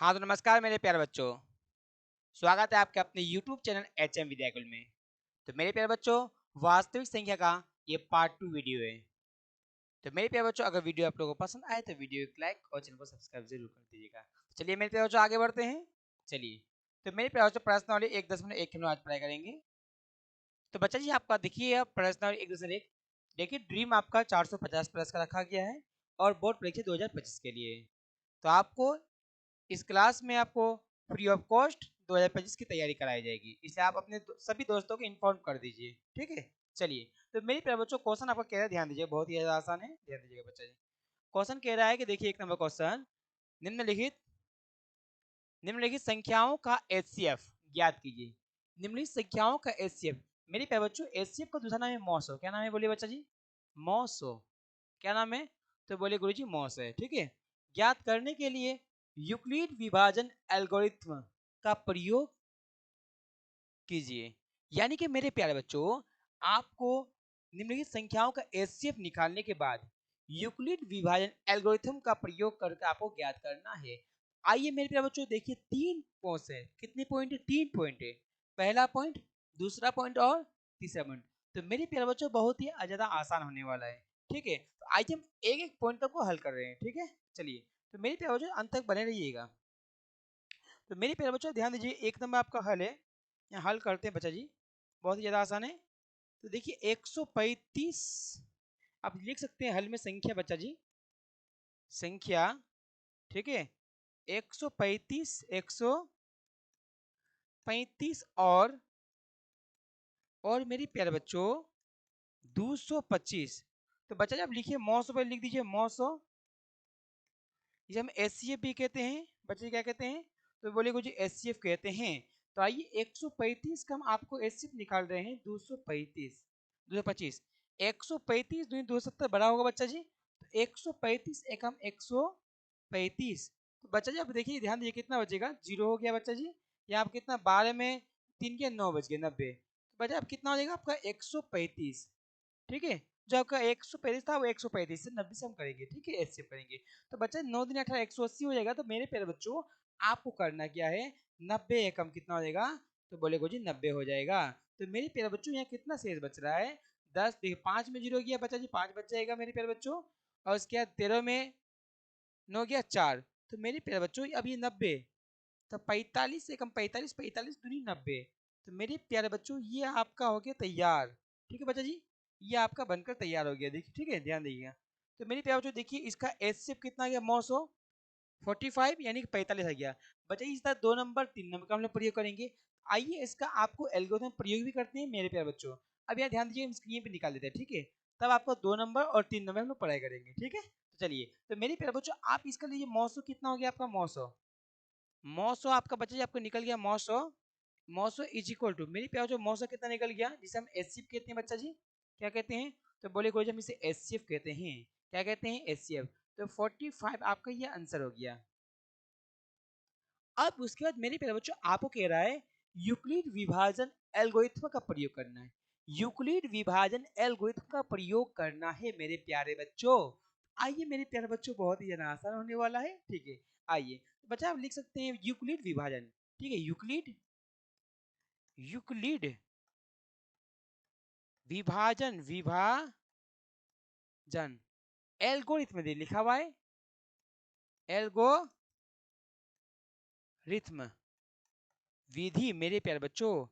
हाँ, तो नमस्कार मेरे प्यारे बच्चों। स्वागत है आपके अपने YouTube चैनल एचएम विद्याकुल में। तो मेरे प्यारे बच्चों, वास्तविक संख्या का ये पार्ट 2 वीडियो है। तो मेरे प्यारे बच्चों, अगर वीडियो आप लोगों को पसंद आए तो वीडियो को लाइक और चैनल को सब्सक्राइब जरूर कर दीजिएगा। चलिए मेरे प्यारे बच्चों, आगे बढ़ते हैं। चलिए, तो मेरे प्यारे बच्चों, प्रश्नावली 1.1 के हम आज पढ़ाई करेंगे। तो बच्चा जी, आपका देखिए प्रश्नावली 1.1। देखिए, ड्रीम आपका 450 प्लस का रखा गया है और बोर्ड परीक्षा 2025 के लिए। तो आपको इस क्लास में आपको फ्री ऑफ कॉस्ट 2025 की तैयारी कराई जाएगी, इसलिए आप अपने सभी दोस्तों को इन्फॉर्म कर दीजिए। ठीक है, चलिए। तो मेरे प्यारे बच्चों, क्वेश्चन आपका कह रहा है, ध्यान दीजिए, बहुत ही ज्यादा आसान है, ध्यान दीजिएगा बच्चा जी। क्वेश्चन कह रहा है कि देखिए, 1 नंबर क्वेश्चन, निम्नलिखित निम्नलिखित संख्याओं का एचसीएफ ज्ञात कीजिए। निम्नलिखित संख्याओं का एचसीएफ। मेरे प्यारे बच्चों, एचसीएफ का दूसरा नाम है मॉसो। क्या नाम है, बोलिए बच्चा जी। मॉसो। क्या नाम है, तो बोले गुरुजी मॉस है। ठीक है, ज्ञात करने के लिए यूक्लिड विभाजन एल्गोरिथ्म का प्रयोग कीजिए। यानी कि मेरे प्यारे बच्चों, आपको निम्नलिखित संख्याओं का एचसीएफ निकालने के बाद यूक्लिड विभाजन एल्गोरिथ्म का प्रयोग करके आपको ज्ञात करना है। आइए मेरे प्यारे बच्चों, देखिए 3 पॉइंट है। कितने पॉइंट है, 3 पॉइंट है। पहला पॉइंट, दूसरा पॉइंट और तीसरा पॉइंट। तो मेरे प्यारे बच्चों, बहुत ही ज्यादा आसान होने वाला है। ठीक है, तो आज हम एक एक पॉइंट को हल कर रहे हैं। ठीक है, चलिए। तो मेरे प्यारे बच्चों, अंत तक बने रहिएगा। तो मेरे प्यारे बच्चों, ध्यान दीजिए, 1 नंबर आपका हल है। यहाँ हल करते हैं बच्चा जी, बहुत ही ज़्यादा आसान है। तो देखिए 135 आप लिख सकते हैं हल में संख्या बच्चा जी, संख्या। ठीक है, 135 135 और मेरी प्यारे बच्चों 225। तो बच्चा जी आप लिखिए मौसो पर लिख दीजिए मौसो। इसे हम एस भी कहते हैं बच्चे, क्या कहते हैं, तो बोले जी एस कहते हैं। तो आइए 135 का हम आपको एस निकाल रहे हैं 235 225। 135 दूनी 270 बड़ा होगा बच्चा जी। तो 135 एक हम 135। तो बच्चा जी आप देखिए, ध्यान दीजिए, कितना बचेगा, 0 हो गया बच्चा जी। यहाँ आप कितना 12 में 3 के 9 बच गए 90। तो बच्चा अब कितना हो जाएगा आपका 135। ठीक है, जो आपका 135 था वो 135 से 90 से हम करेंगे। ठीक है, ऐसे करेंगे। तो बच्चा 9 दिन 18 180 हो जाएगा। तो मेरे प्यारे बच्चों, आपको करना क्या है, 90 एकम कितना हो जाएगा, तो बोले जी 90 हो जाएगा। तो मेरे प्यारे बच्चों, यहाँ कितना शेष बच रहा है, 10। देखिए 5 में 0 गया बच्चा जी, 5 बच जाएगा मेरे प्यारे बच्चों। और उसके बाद 13 में 9 गया 4। तो मेरे प्यारे बच्चों, अब ये 90, तो 45 से कम 45, 45 दूनी 90। तो मेरे प्यारे बच्चों, ये आपका हो गया तैयार। ठीक है बच्चा जी, ये आपका बनकर तैयार हो गया। देखिए, ठीक है, ध्यान दीजिएगा। तो मेरे प्यारे बच्चों, देखिए इसका एचसीएफ कितना आ गया, 945 यानी कि 45 आ गया। बच्चा इस तरह 2 नंबर 3 नंबर का हम लोग प्रयोग करेंगे। आइए इसका आपको एल्गोरिथम प्रयोग भी करते हैं मेरे प्यारे बच्चों। अब यहाँ ध्यान दीजिए, हम स्क्रीन पे निकाल देते हैं। ठीक है, तब आपको 2 नंबर और 3 नंबर हम लोग पढ़ाई करेंगे। ठीक है, तो चलिए। तो मेरे प्यारे बच्चों, आप इसका लीजिए मौसो कितना हो गया आपका, मौसो आपका बच्चा जी आपको निकल गया मौसो। मौसो इज इक्वल टू, मेरी प्यार जो मौसो कितना निकल गया, जिसे हम एचसीएफ कहते हैं बच्चा जी। क्या कहते हैं, तो बोले कोई हम इसे एचसीएफ कहते हैं। क्या कहते हैं, एचसीएफ। तो 45 आपका ये आंसर हो गया। अब उसके बाद मेरे प्यारे बच्चों, आपको कह रहा है यूक्लिड विभाजन एल्गोरिथ्म का प्रयोग करना है। यूक्लिड विभाजन एल्गोरिथ्म का प्रयोग करना है मेरे प्यारे बच्चों। आइए मेरे प्यारे बच्चों, बहुत ही ज्यादा आसान होने वाला है। ठीक है, आइए बच्चा आप लिख सकते हैं यूक्लिड विभाजन। ठीक है, यूक्लिड यूक्लिड विभाजन एल्गोरिथम दे लिखा हुआ है, एल्गोरिथम विधि मेरे प्यारे बच्चों,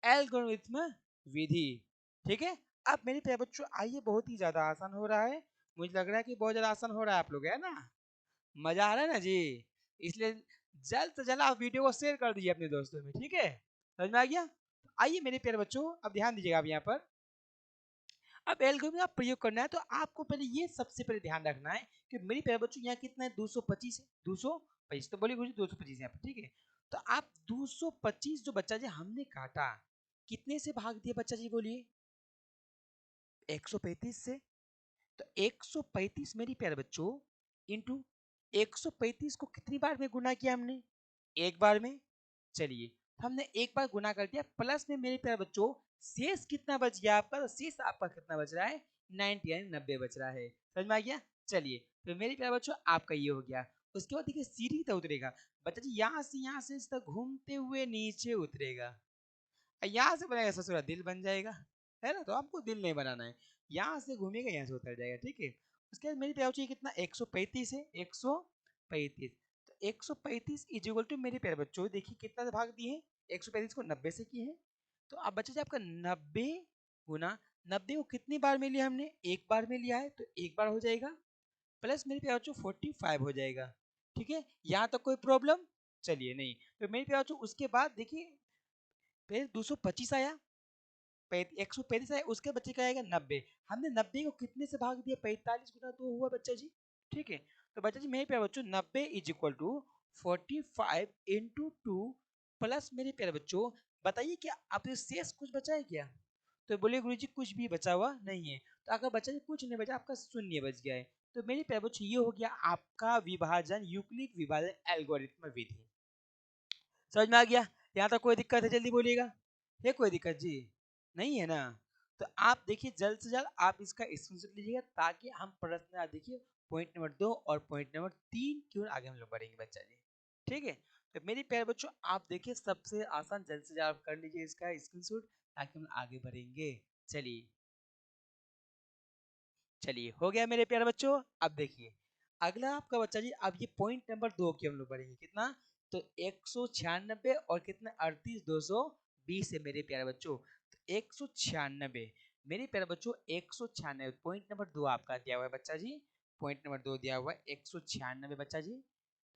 एल्गोरिथम विधि। ठीक है, अब मेरे प्यारे बच्चों आइए, बहुत ही ज्यादा आसान हो रहा है। मुझे लग रहा है कि बहुत ज्यादा आसान हो रहा है, आप लोग है ना, मजा आ रहा है ना जी। इसलिए जल्द से जल्द आप वीडियो को शेयर कर दीजिए अपने दोस्तों में। ठीक है, समझ में आ गया। आइए मेरे प्यारे बच्चों, अब ध्यान दीजिएगा। अब यहाँ पर अब एल्गोरिथम का प्रयोग करना है, तो आपको पहले ये सबसे पहले ध्यान रखना है कि मेरे प्यारे बच्चों, यहाँ कितना है, 225 है। 225 तो बोलिए 225 यहाँ पर। ठीक है, तो आप 225 जो बच्चा जी हमने काटा, कितने से भाग दिया बच्चा जी, बोलिए 135 से। तो 135 मेरी प्यारे बच्चों इंटू 135 को कितनी बार में गुना किया हमने, एक बार में। चलिए, हमने एक बार गुना कर दिया, प्लस में मेरे प्यारे बच्चों शेष कितना बच गया आपका, तो शेष आपका कितना बच रहा है, 90 यानी 90 बच रहा है। समझ में आ गया। चलिए, तो मेरे प्यारे बच्चों आपका ये हो गया। उसके बाद देखिए सीढ़ी तक उतरेगा बच्चा जी, यहाँ से इस तक घूमते हुए नीचे उतरेगा, यहाँ से बनाएगा ससुरा दिल बन जाएगा, है ना। तो आपको दिल नहीं बनाना है, यहाँ से घूमेगा यहाँ से उतर जाएगा, ठीक है। उसके बाद मेरी प्यार बच्चों कितना 135 है, 135। तो 135 इज इक्वल टू मेरे प्यारे बच्चों देखिए कितना से भाग दिए हैं, 135 को 90 से किए हैं। तो अब बच्चा जी आपका 90 गुना 90 को कितनी बार में लिया हमने, एक बार में लिया है तो एक बार हो जाएगा, प्लस मेरे प्यारे बच्चों 45 हो जाएगा, ठीक है। यहाँ तक कोई प्रॉब्लम, चलिए नहीं। तो मेरे प्यारे बच्चों उसके बाद देखिए फिर 225 आया, 135 आया, उसके बच्चे का आएगा 90। हमने 90 को कितने से भाग दिया, 45 गुना 2 हुआ बच्चा जी, ठीक है। तो बच्चा जी मेरे प्यारे बच्चों 90 is equal to 45 into 2 plus मेरे प्यारे बच्चों बताइए क्या अब शेष कुछ बचा है क्या। तो बोले गुरु जी कुछ भी बचा हुआ नहीं है। तो अगर बच्चा जी कुछ नहीं बचा, आपका शून्य बच गया है। तो मेरे प्यारे बच्चों ये हो गया आपका विभाजन, यूक्लिड विभाजन एल्गोरिथम विधि। समझ में आ गया, यहाँ तक कोई दिक्कत है जल्दी बोलिएगा, है कोई दिक्कत जी, नहीं है ना। तो आप देखिए जल्द से जल्द आप इसका स्क्रीनशॉट लीजिएगा ताकि हम प्रश्न देखिए पॉइंट नंबर 2 और पॉइंट नंबर 3 की ओर आगे हम लोग बढ़ेंगे बच्चा जी, ठीक है। तो मेरे प्यारे बच्चों आप देखिए सबसे आसान जल्द से जल्द आप कर लीजिए इसका स्क्रीनशॉट ताकि हम आगे बढ़ेंगे। चलिए चलिए हो गया मेरे प्यारे बच्चों। अब देखिए अगला आपका बच्चा जी, अब ये पॉइंट नंबर 2 की हम लोग पढ़ेंगे कितना, तो 196 और कितना 38,220 है मेरे प्यारे बच्चों। तो 196 मेरे प्यारे बच्चों, 196 पॉइंट नंबर 2 आपका दिया हुआ है बच्चा जी, पॉइंट नंबर 2 दिया हुआ है 196 बच्चा जी।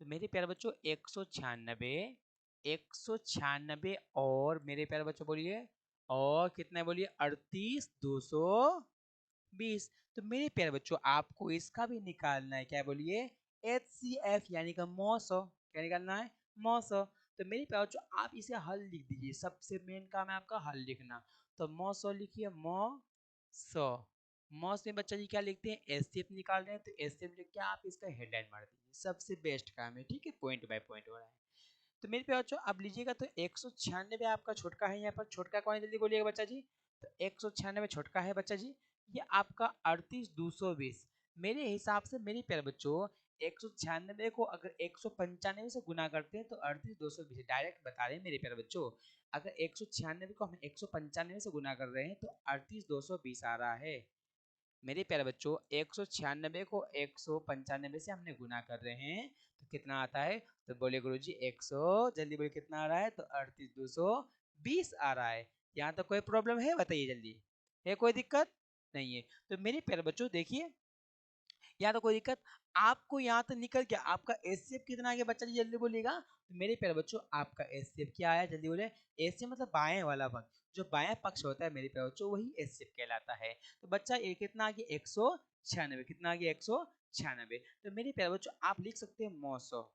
तो मेरे प्यारे बच्चों 196, 196 और मेरे प्यारे बच्चों बोलिए और कितना बोलिए 38,220। तो मेरे प्यारे बच्चों आपको इसका भी निकालना है, क्या बोलिए HCF यानी कि मौसो, क्या निकालना है मौसो। तो मेरे प्यारे बच्चों आप इसे हल लिख दीजिए, सबसे मेन काम है आपका हल लिखना। तो मौसो लिखिए मौसो, मौस में बच्चा जी क्या लिखते हैं HCF निकाल रहे हैं, तो HCF लिख के आप इसका हेडलाइन मार दीजिए, सबसे बेस्ट काम है, ठीक है। पॉइंट बाय पॉइंट हो रहा है। तो मेरे प्यारे बच्चों अब लीजिएगा, तो 196 आपका छोटका है, यहाँ पर छोटका कौन है जल्दी बोलिएगा बच्चा जी। तो 196 छोटका है बच्चा जी, ये आपका 38,220। मेरे हिसाब से मेरे प्यारे बच्चों 196 को अगर 195 से गुना करते हैं तो 38,220 डायरेक्ट बता रहे हैं मेरे प्यारे बच्चों। अगर 196 को हम 195 से गुना कर रहे हैं तो 38,220 आ रहा है मेरे प्यारे बच्चों। 196 को 195 से हमने गुना कर रहे हैं तो कितना आता है, तो बोले गुरुजी 100, जल्दी बोले कितना आ रहा है, तो 38,220 आ रहा है। यहाँ तक कोई प्रॉब्लम है बताइए जल्दी, है कोई दिक्कत नहीं है। तो मेरे प्यारे बच्चों देखिए यहाँ तो कोई दिक्कत, आपको यहाँ तक निकल गया, आपका एचसीएफ कितना आ गया बच्चा जी जल्दी बोलिएगा। तो मेरे प्यारे बच्चों आपका एचसीएफ क्या आया जल्दी बोले, एचसीएफ मतलब बाएं वाला भाग, जो बायां पक्ष होता है मेरे प्यारे बच्चों वही एचसीएफ कहलाता है। तो बच्चा ये कितना आ गया 196, कितना आ गया 196। तो मेरे प्यारे बच्चों आप लिख सकते हैं मौसो,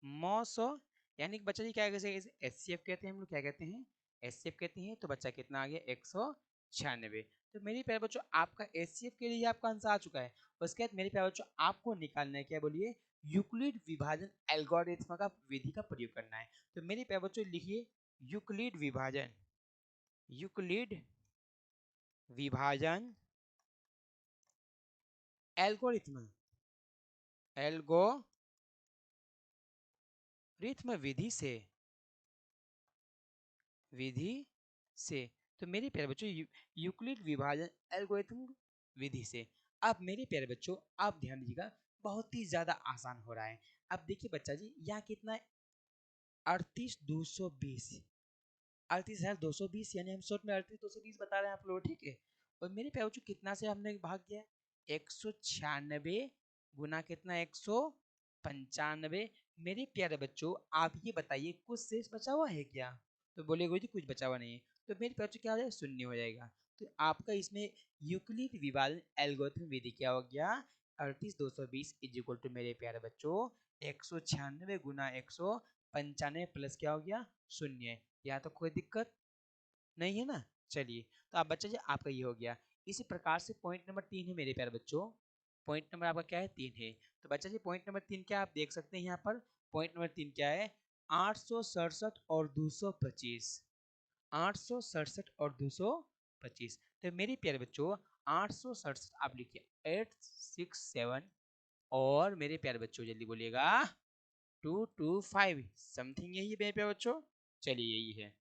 मौसो यानी कि बच्चा जी क्या कहते हैं एचसीएफ कहते हैं, हम लोग क्या कहते हैं एचसीएफ कहते हैं। तो बच्चा कितना आ गया 196। तो मेरे प्यारे बच्चों आपका एचसीएफ के लिए आपका आंसर आ चुका है। उसके बाद मेरे प्यारे बच्चों आपको निकालना है क्या बोलिए, यूक्लिड विभाजन एल्गोरिथम का विधि का प्रयोग करना है। तो मेरे प्यारे बच्चों लिखिए यूक्लिड विभाजन, यूक्लिड विभाजन एल्गोरिथम, एल्गोरिथम विधि से, विधि से। तो मेरे प्यारे बच्चों यूक्लिड विभाजन एल्गोरिथम विधि से। अब मेरे प्यारे बच्चों आप ध्यान दीजिएगा, बहुत ही ज्यादा आसान हो रहा है। अब देखिए बच्चा जी यहाँ कितना है 38,220, 38,220 यानी हम शॉर्ट में 38,220 बता रहे हैं आप लोग, ठीक है। और मेरे प्यारे बच्चों कितना से हमने भाग दिया 196 गुना कितना 195। मेरे प्यारे बच्चों आप ये बताइए कुछ शेष बचा हुआ है क्या, तो बोले गुरु जी कुछ बचा हुआ नहीं है। तो मेरे प्यारे बच्चों क्या हो जाएगा शून्य हो जाएगा। तो आपका इसमें यूक्लिड विभाजन एल्गोरिथम विधि क्या हो गया 38,220 इज इक्वल टू मेरे प्यारे बच्चों 196 गुना 195 प्लस क्या हो गया शून्य। यहाँ तो कोई दिक्कत नहीं है ना। चलिए तो आप बच्चा जी आपका ये हो गया। इसी प्रकार से पॉइंट नंबर 3 है मेरे प्यारे बच्चों, पॉइंट नंबर आपका क्या है 3 है। तो बच्चा जी पॉइंट नंबर 3 क्या आप देख सकते हैं यहाँ पर, पॉइंट नंबर 3 क्या है 867 और 225, 867 और 225। तो मेरे प्यारे बच्चों 867 आप लिखिए 867 और मेरे प्यारे बच्चों जल्दी बोलिएगा 225 समथिंग, यही है मेरे प्यारे बच्चों। चलिए यही है।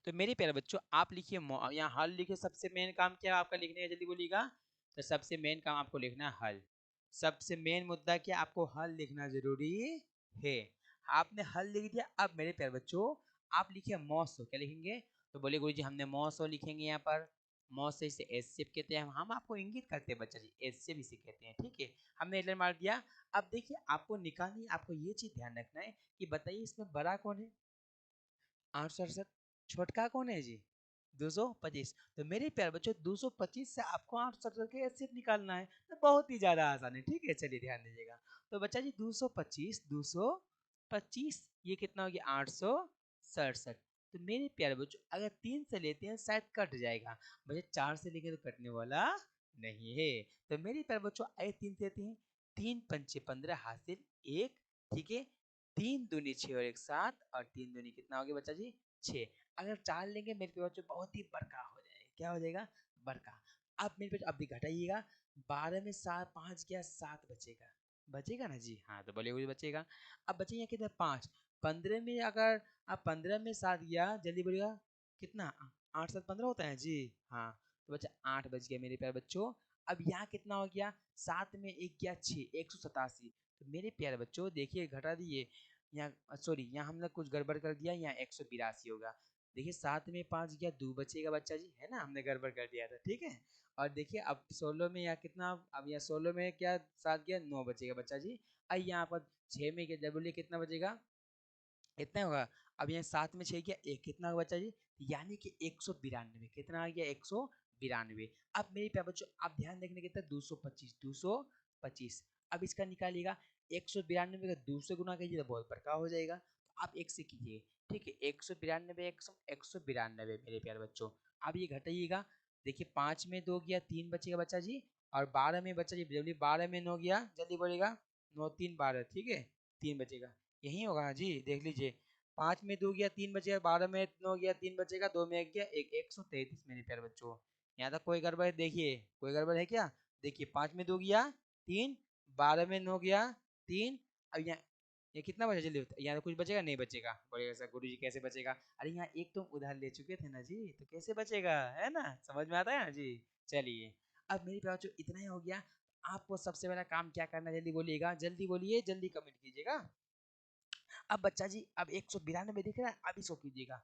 तो मेरे प्यारे बच्चों आप लिखिए यहाँ हल लिखिए। सबसे मेन काम क्या है आपका लिखने का, जल्दी बोलिएगा। तो सबसे मेन काम आपको लिखना है हल। सबसे मेन मुद्दा क्या, आपको हल लिखना जरूरी है। आपने हल लिख दिया। अब मेरे प्यारे बच्चों आप लिखिए मौसो। क्या लिखेंगे, तो बोले गुरुजी हमने मौसो लिखेंगे यहाँ पर। मौसो इसे एस शेप कहते हैं, हम आपको इंगित करते हैं बच्चा जी, एस शेप इसे कहते हैं, ठीक है। हमने एलर मार दिया। अब देखिए आपको निकालनी, आपको ये चीज ध्यान रखना है कि बताइए इसमें बड़ा कौन है, 868। छोटका कौन है जी, 225। तो मेरे प्यारे बच्चों 225 से आपको 868 के एसिड निकालना है, तो बहुत ही ज्यादा आसान है, ठीक है। चलिए ध्यान दीजिएगा। तो बच्चा जी 225 ये कितना हो गया 867। तो मेरे प्यारे बच्चों अगर 3 से लेते हैं शायद कट जाएगा, बच्चे 4 से लेके तो कटने वाला नहीं है। तो मेरे प्यारे बच्चों आगे 3 से लेते हैं, 3 पंचे 15 हासिल 1, ठीक है। 3 दूनी 6 और 1 7, और 3 दूनी कितना हो गया बच्चा जी 6। अगर 4 लेंगे मेरे पे बच्चों बहुत ही बड़का हो जाएगा, क्या हो जाएगा बड़का। अब मेरे पे अब भी घटाइएगा, 12 में 7 5 गया 7 बचेगा, बचेगा ना जी, हाँ तो बोलिए बचेगा। अब बचेगा कितना 5, 15 में अगर आप 15 में 7 गया, जल्दी बोलिएगा कितना 8 7 15 होता है जी, हाँ। तो बच्चा 8 बच गया मेरे प्यारे बच्चों। अब यहाँ कितना हो गया, 7 में 1 गया 6, 187। तो मेरे प्यारे बच्चों देखिए घटा दिए, यहाँ सॉरी यहाँ हमने कुछ गड़बड़ कर दिया, यहाँ 182 होगा। देखिए 7 में 5 गया 2 बचेगा बच्चा जी, है ना, हमने गड़बड़ कर दिया था, ठीक है। और देखिए अब 16 में यहाँ कितना, अब यहाँ 16 में क्या 7 गया 9 बचेगा बच्चा जी। अब यहाँ पर 6 में क्या बोलिए कितना बचेगा, इतना होगा। अब यहाँ 7 में 6 गया 1, कितना होगा बच्चा जी, यानी कि 192, कितना आ गया 192। अब मेरे प्यारे बच्चों आप ध्यान देखने कितना 225। अब इसका निकालिएगा, 192 का 2 से गुना कीजिए तो बहुत बड़का हो जाएगा, तो आप 1 से कीजिए, ठीक है। 192 192 मेरे प्यारे बच्चों। अब ये घटाइएगा, देखिए 5 में 2 गया 3 बचेगा बच्चा जी, और 12 में बच्चा जी जल्दी 12 में 9 गया, जल्दी बोलेगा 9 3 12, ठीक है 3 बचेगा, यही होगा हाँ जी, देख लीजिए 5 में 2 गया 3 बचेगा, 12 में 9 गया 3 बचेगा, 2 में 1 गया 1, 133 मेरे प्यारे बच्चों। यहाँ तक कोई गड़बड़ है, देखिए कोई गड़बड़ है क्या, देखिए 5 में 2 गया 3, 12 में 9 गया 3। अब यहाँ ये कितना बचा, जल्दी यहाँ तो कुछ बचेगा नहीं, बचेगा, बोलेगा सर गुरुजी कैसे बचेगा, अरे यहाँ एक तुम उधार ले चुके थे ना जी, तो कैसे बचेगा, है ना, समझ में आता है ना जी। चलिए अब मेरे प्यारे बच्चों इतना ही हो गया। आपको सबसे पहला काम क्या करना है, जल्दी बोलिएगा, जल्दी बोलिए, जल्दी कमेंट कीजिएगा। अब बच्चा जी अब 192 दिख रहा है, अब इसको कीजिएगा,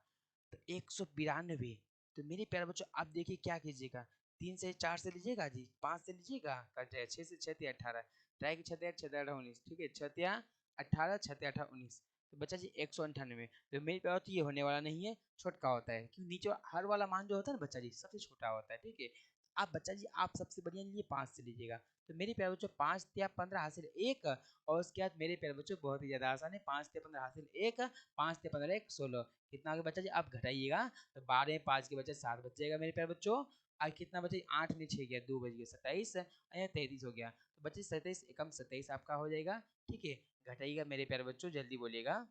तो 192। तो मेरे प्यारे बच्चों आप देखिए क्या कीजिएगा, 3 से 4 से लीजिएगा जी, 5 से लीजिएगा कट जाए, 6 से 6 18, ट्राई की 6 6 18 19, ठीक है 6 18 6 18 19। तो बच्चा जी 198। तो मेरे प्यारे बच्चों ये होने वाला नहीं है, छोटका होता है, क्योंकि नीचे हर वाला मान जो होता है ना बच्चा जी सबसे छोटा होता है, ठीक है। आप बच्चा जी आप सबसे बढ़िया लीजिए 5 से लीजिएगा। तो मेरे प्यारे बच्चों 5 या 15 हासिल 1, और उसके बाद मेरे प्यारे बच्चों बहुत ही ज्यादा आसान है, 5 या 15 हासिल 1, 5 या 15 1 16। कितना आगे बच्चा जी आप घटाइएगा, तो 12 में 5 के बच्चे 7 बच जाएगा मेरे प्यारे बच्चों। और कितना बचे 8 में 6 गया 2 बच गया 27, यहाँ 33 हो गया, तो बच्चे 27 एकम 27 आपका हो जाएगा, ठीक है। घटाइएगा मेरे प्यारे बच्चों, जल्दी बोलिएगा,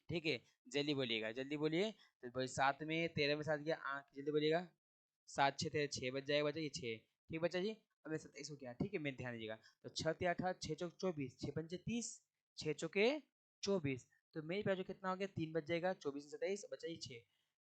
ठीक है जल्दी बोलिएगा, जल्दी बोलिए। तो भाई 7 में 13 में 7 गया 8, जल्दी बोलिएगा, 7 6 तेरह 6 बच जाएगा बच्चा ये 6, ठीक बच्चा जी। अब 27 हो गया, ठीक है मेरे ध्यान दीजिएगा। तो 6 ते 18 6 चौक 24, 6 पंचे 30, 6 चौके 24। तो मेरे प्यारे कितना हो गया 3 बच जाएगा, 24 में 27 बचा ये 6,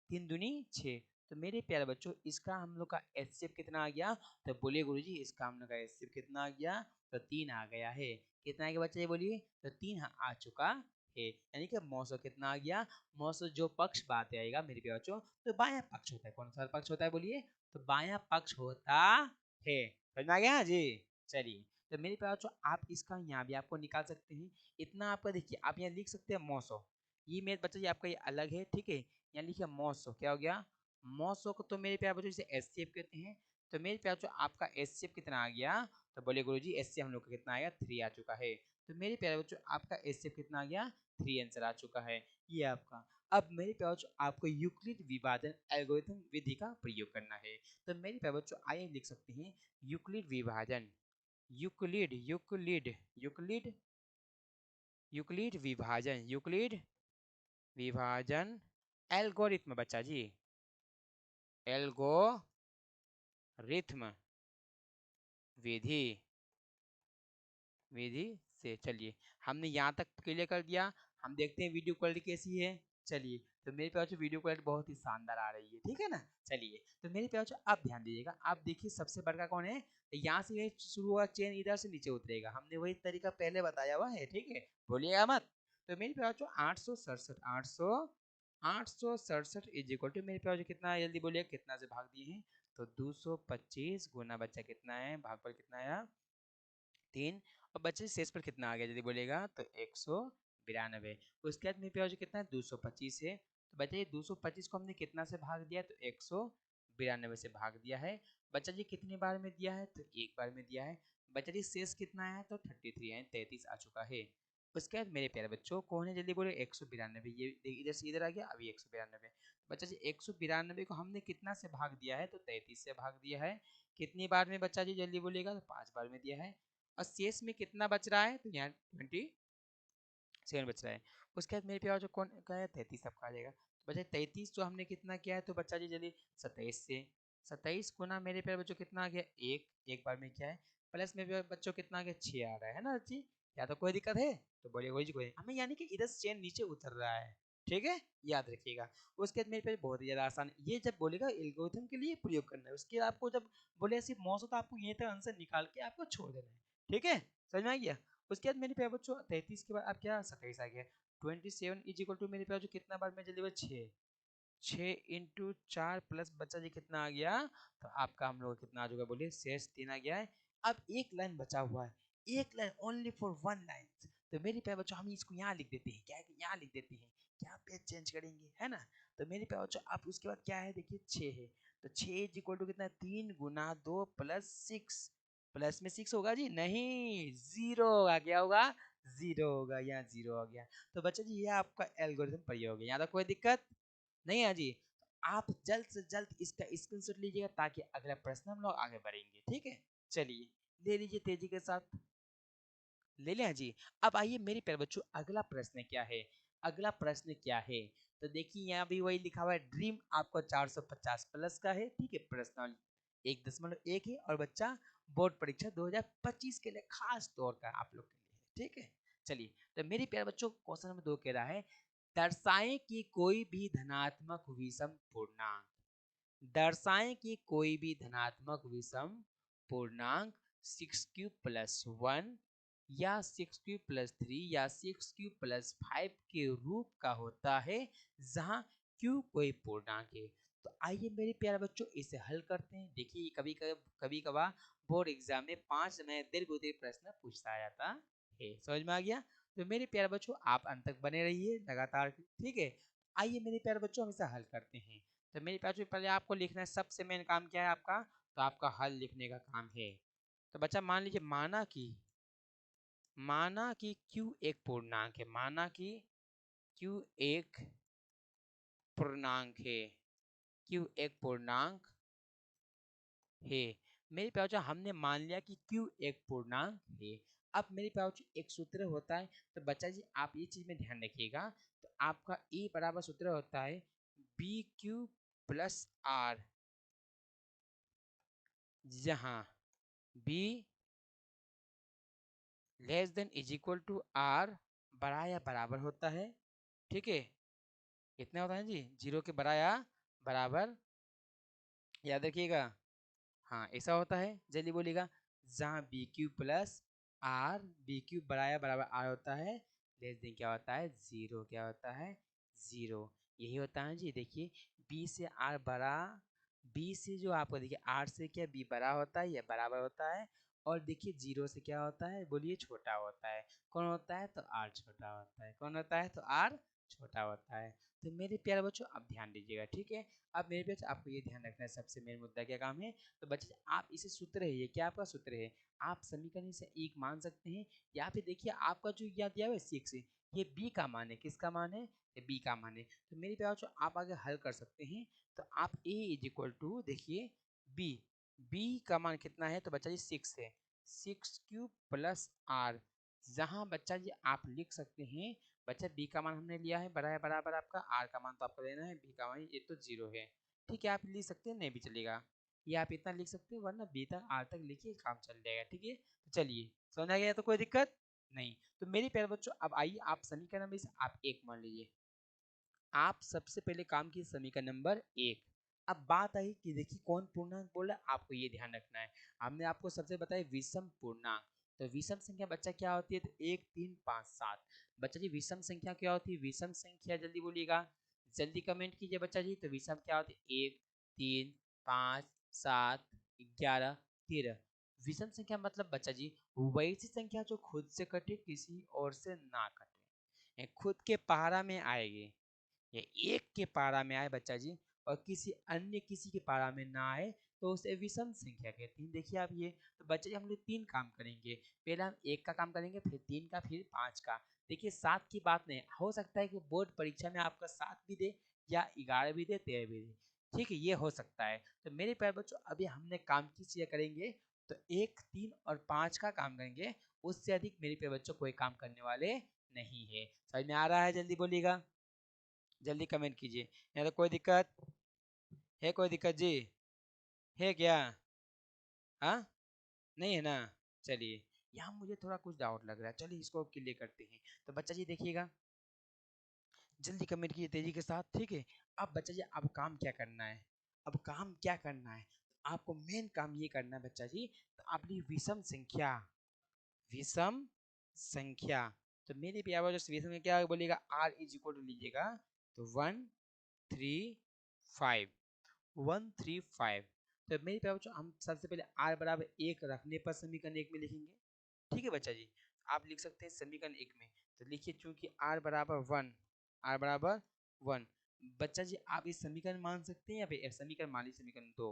3 दूनी 6। तो मेरे प्यारे बच्चों इसका हम लोग का एचसीएफ कितना आ गया, तो बोलिए गुरुजी इसका हम लोग का एचसीएफ कितना आ गया, तो 3 आ गया है। कितना आ गया बच्चा ये बोलिए, तो 3 आ चुका है, यानी कि मौसम कितना आ गया, मौसम जो पक्ष बात आएगा मेरे प्यारे बच्चों, तो बाया पक्ष होता है, कौन सा पक्ष होता है बोलिए, तो बाया पक्ष होता है, समझ में आ गया जी। चलिए तो मेरे प्यारे बच्चों आप इसका यहाँ भी आपको निकाल सकते हैं, इतना आपका देखिए आप यहाँ लिख सकते हैं मौसम, ये मेरे बच्चा जी आपका ये अलग है, ठीक है। यहाँ लिखिए मौसम, क्या हो गया मौसम को, तो मेरे प्यारे बच्चों इसे एचसीएफ कहते हैं। तो मेरे प्यारे बच्चों आपका एचसीएफ कितना आ गया, तो बोले गुरुजी एचसीएफ हम लोग का कितना आया 3 आ चुका है। तो मेरे प्यारे बच्चों आपका एचसीएफ कितना आ गया 3 आंसर आ चुका है, ये आपका। अब मेरे प्यारे बच्चों आपको यूक्लिड विभाजन एल्गोरिथम विधि का प्रयोग करना है। तो मेरे प्यारे बच्चों आइए लिख सकते हैं यूक्लिड विभाजन, यूक्लिड यूक्लिड यूक्लिड यूक्लिड विभाजन, यूक्लिड विभाजन एल्गोरिथम बच्चा जी, एल्गोरिथम विधि विधि से। चलिए हमने यहाँ तक क्लियर कर दिया। हम देखते हैं वीडियो क्वालिटी कैसी है। चलिए तो मेरे पास वीडियो क्वालिटी बहुत ही शानदार आ रही है, ठीक है ना। चलिए तो मेरे पास आप ध्यान दीजिएगा, आप देखिए सबसे बड़का कौन है, यहाँ से शुरू हुआ चेन इधर से नीचे उतरेगा, हमने वही तरीका पहले बताया हुआ है, ठीक है, बोलिएगा मत। तो मेरे पास 867 इज इक्वल टू, मेरे पास कितना है जल्दी बोलिए, कितना से भाग दिए हैं, तो 225 गुना बच्चा कितना है, भागफल कितना आया 3, और बच्चे शेष पर कितना आ गया जल्दी बोलिएगा, तो 192। उसके बाद मेरे पास कितना है 225 है, तो बच्चा ये 225 को हमने कितना से भाग दिया, तो 192 से भाग दिया है। बच्चा जी कितनी बार में दिया है, तो एक बार में दिया है। बच्चा जी शेष कितना है, तो 33 है, 33 आ चुका है। उसके बाद मेरे प्यारे बच्चों कौन है जल्दी बोले, 192, ये इधर से इधर आ गया, अभी 192। बच्चा जी 192 को हमने कितना से भाग दिया है, तो 33 से भाग दिया है। कितनी बार में बच्चा जी जल्दी बोलिएगा, तो 5 बार में दिया है। और शेष में कितना बच रहा है, तो यहाँ 27 बच रहा है। उसके बाद मेरे पास जो कौन का है 33 सबका आ जाएगा, तो बच्चा 33 जो हमने कितना किया है, तो बच्चा जी जल्दी 27 से 27 गुना मेरे प्यारे बच्चों कितना आ गया, एक बार में क्या है, प्लस में बच्चों कितना आ गया 6 आ रहा है ना जी। या तो कोई दिक्कत है, तो बोलिए वही जी कोई हमें, यानी कि इधर चेन नीचे उतर रहा है, ठीक है, याद रखिएगा। उसके बाद मेरे पे बहुत ही ज्यादा आसान, ये जब बोलेगा एल्गोरिथम के लिए प्रयोग करना है, उसके आपको जब बोले ऐसी मौसम, तो आपको यहीं तक आंसर निकाल के आपको छोड़ देना है, ठीक है, समझ में आ गया। उसके बाद मेरे पे बच्चों 33 के बाद अब क्या 27 आ गया, 27 इज इक्वल टू मेरे पे जो कितना बार में जल्दी 6, 6 × 4 प्लस बच्चा जी कितना आ गया, तो आपका हम लोग कितना आ जाएगा बोलिए, शेष 3 आ गया है। अब एक लाइन बचा हुआ है, एक line only for one line, तो मेरे पे बच्चों हम इसको यहाँ लिख देते हैं, क्या है कि यहाँ लिख देते हैं, क्या पेज चेंज करेंगे, है ना। तो मेरे पे बच्चों आप उसके बाद क्या है देखिए 6 है, तो 6 इज इक्वल टू कितना, 3 गुना 2 प्लस 6, प्लस में 6 होगा जी, नहीं जीरो होगा, क्या होगा, जीरो होगा, यहाँ जीरो हो गया। तो बच्चा जी ये आपका एल्गोरिथम प्रयोग है, यहाँ तक कोई दिक्कत नहीं है जी। आप जल्द से जल्द इसका स्क्रीनशॉट लीजिएगा, ताकि अगला प्रश्न हम लोग आगे बढ़ेंगे, ठीक है। चलिए ले लीजिए तेजी के साथ, ले लिया जी। अब आइए मेरे प्यारे बच्चों अगला प्रश्न क्या है, अगला प्रश्न क्या है, तो देखिए यहाँ भी वही लिखा हुआ है, ड्रीम आपको 450 प्लस का है, ठीक है, प्रश्न 1.1 है, और बच्चा बोर्ड परीक्षा 2025 के लिए खास तौर का आप लोग के लिए है, ठीक है। चलिए तो मेरे प्यारे बच्चों क्वेश्चन नंबर 2 कह रहा है, दर्शाएं कि कोई भी धनात्मक विषम पूर्णांक, दर्शाएं कि कोई भी धनात्मक विषम पूर्णांक 6³ + 1 या 6³ + 3 या 6³ + 5 के रूप का होता है, जहां q कोई पूर्णांक है। तो आइए मेरे प्यारे बच्चों इसे हल करते हैं। देखिए कभी कभार बोर्ड एग्जाम में 5 में दीर्घ प्रश्न पूछता जाता है, समझ में आ गया। तो मेरे प्यारे बच्चों आप अंत तक बने रहिए लगातार, ठीक है। आइए मेरे प्यारे बच्चों हम इसे हल करते हैं। तो मेरे पास पहले आपको लिखना है, सबसे मेन काम क्या है आपका, तो आपका हल लिखने का काम है। तो बच्चा मान लीजिए, माना कि q एक पूर्णांक है, माना कि q एक पूर्णांक है, q एक पूर्णांक है। मेरे पास हमने मान लिया कि q एक पूर्णांक है। अब मेरे पास एक सूत्र होता है, तो बच्चा जी आप ये चीज में ध्यान रखिएगा, तो आपका E बराबर सूत्र होता है BQ + R, जहां B < R या बराबर होता है, ठीक है। कितना होता है जी, 0 के बड़ा या बराबर, याद रखिएगा, हाँ ऐसा होता है, जल्दी बोलिएगा, जहाँ BQ बड़ा या बराबर R होता है, क्या होता है 0, क्या होता है 0, यही होता है जी। देखिए B से R बड़ा, B से जो आपको देखिए R से क्या B बड़ा होता है या बराबर होता है, और देखिए 0 से क्या होता है बोलिए छोटा होता है, कौन होता है, तो R छोटा होता है, कौन होता है, तो R छोटा होता है। तो मेरे प्यारे बच्चों आप ध्यान दीजिएगा, ठीक है। अब मेरे बच्चों आपको ये ध्यान रखना है, सबसे मेन मुद्दा क्या काम है, तो बच्चे आप इसे सूत्र है, ये क्या आपका सूत्र है, आप समीकरण से एक मान सकते हैं, या फिर देखिए आपका जो याद दिया हुआ है 6 है, ये बी का मान है, किसका मान है, ये बी का मान है। तो मेरे प्यारे बच्चों आप आगे हल कर सकते हैं, तो आप a इज इक्वल टू देखिए b, b का मान कितना है, तो बच्चा जी 6 है, 6³ + R, जहां बच्चा जी आप लिख सकते हैं, बच्चा b का मान हमने लिया है बराबर आपका, r का मान तो आपको लेना है, b का मान ये तो 0 है, ठीक है, आप लिख सकते हैं, नहीं भी चलेगा। ये आप इतना लिख सकते हो, वरना बी तक आर तक लिखिए, काम चल जाएगा। ठीक है, तो चलिए समझ आ गया, तो कोई दिक्कत नहीं। तो मेरे प्यारे बच्चों अब आइए आप समीकरण में से आप एक मान लीजिए, आप सबसे पहले काम की समीकरण नंबर एक। अब बात आई कि देखिए कौन पूर्णांक बोला, आपको ये ध्यान रखना है। हमने आपको सबसे बताया विषम पूर्णांक, तो विषम संख्या बच्चा क्या होती है, तो 1 3 5 7। बच्चा जी विषम संख्या क्या होती है, विषम संख्या जल्दी बोलिएगा, जल्दी कमेंट कीजिए बच्चा जी। तो विषम क्या होती है, 1 3 5 7 11 13। विषम संख्या मतलब बच्चा जी वैसी संख्या जो खुद से कटे, किसी और से ना कटे, खुद के पहाड़ा में आएगी, ये एक के पारा में आए बच्चा जी, और किसी अन्य किसी के पारा में ना आए, तो उसे विषम संख्या कहते हैं। देखिए आप ये, तो बच्चा जी हम लोग 3 काम करेंगे, पहले हम 1 का काम करेंगे, फिर 3 का, फिर 5 का। देखिए 7 की बात नहीं, हो सकता है कि बोर्ड परीक्षा में आपका 7 भी दे, या 11 भी दे, 13 भी दे, ठीक है, ये हो सकता है। तो मेरे प्यारे बच्चों अभी हमने काम किस चीज़ करेंगे, तो 1 3 और 5 का काम करेंगे, उससे अधिक मेरे प्यारे बच्चों कोई काम करने वाले नहीं है। समझ में आ रहा है, जल्दी बोलिएगा, जल्दी कमेंट कीजिए। यहाँ तो कोई दिक्कत है, कोई दिक्कत जी है क्या? हाँ, नहीं है ना? चलिए, यहाँ मुझे थोड़ा कुछ डाउट लग रहा है, चलिए इसको क्लियर करते हैं। तो बच्चा जी देखिएगा, जल्दी कमेंट कीजिए तेजी के साथ, ठीक है। अब बच्चा जी अब काम क्या करना है, अब काम क्या करना है, आपको मेन काम ये करना है बच्चा जी, तो अपनी विषम संख्या, विषम संख्या, तो मेरे भी आवाज विषम में क्या बोलिएगा, आर इज इक्वल टू लीजिएगा, तो 1 3 5, 1 3 5। तो मेरे प्यारे बच्चों हम सबसे पहले r बराबर 1 रखने पर समीकरण 1 में लिखेंगे, ठीक है बच्चा जी। आप लिख सकते हैं समीकरण 1 में, तो लिखिए चूंकि r बराबर 1, r बराबर 1, बच्चा जी आप इस समीकरण मान सकते हैं, या फिर समीकरण मान लीजिए समीकरण 2,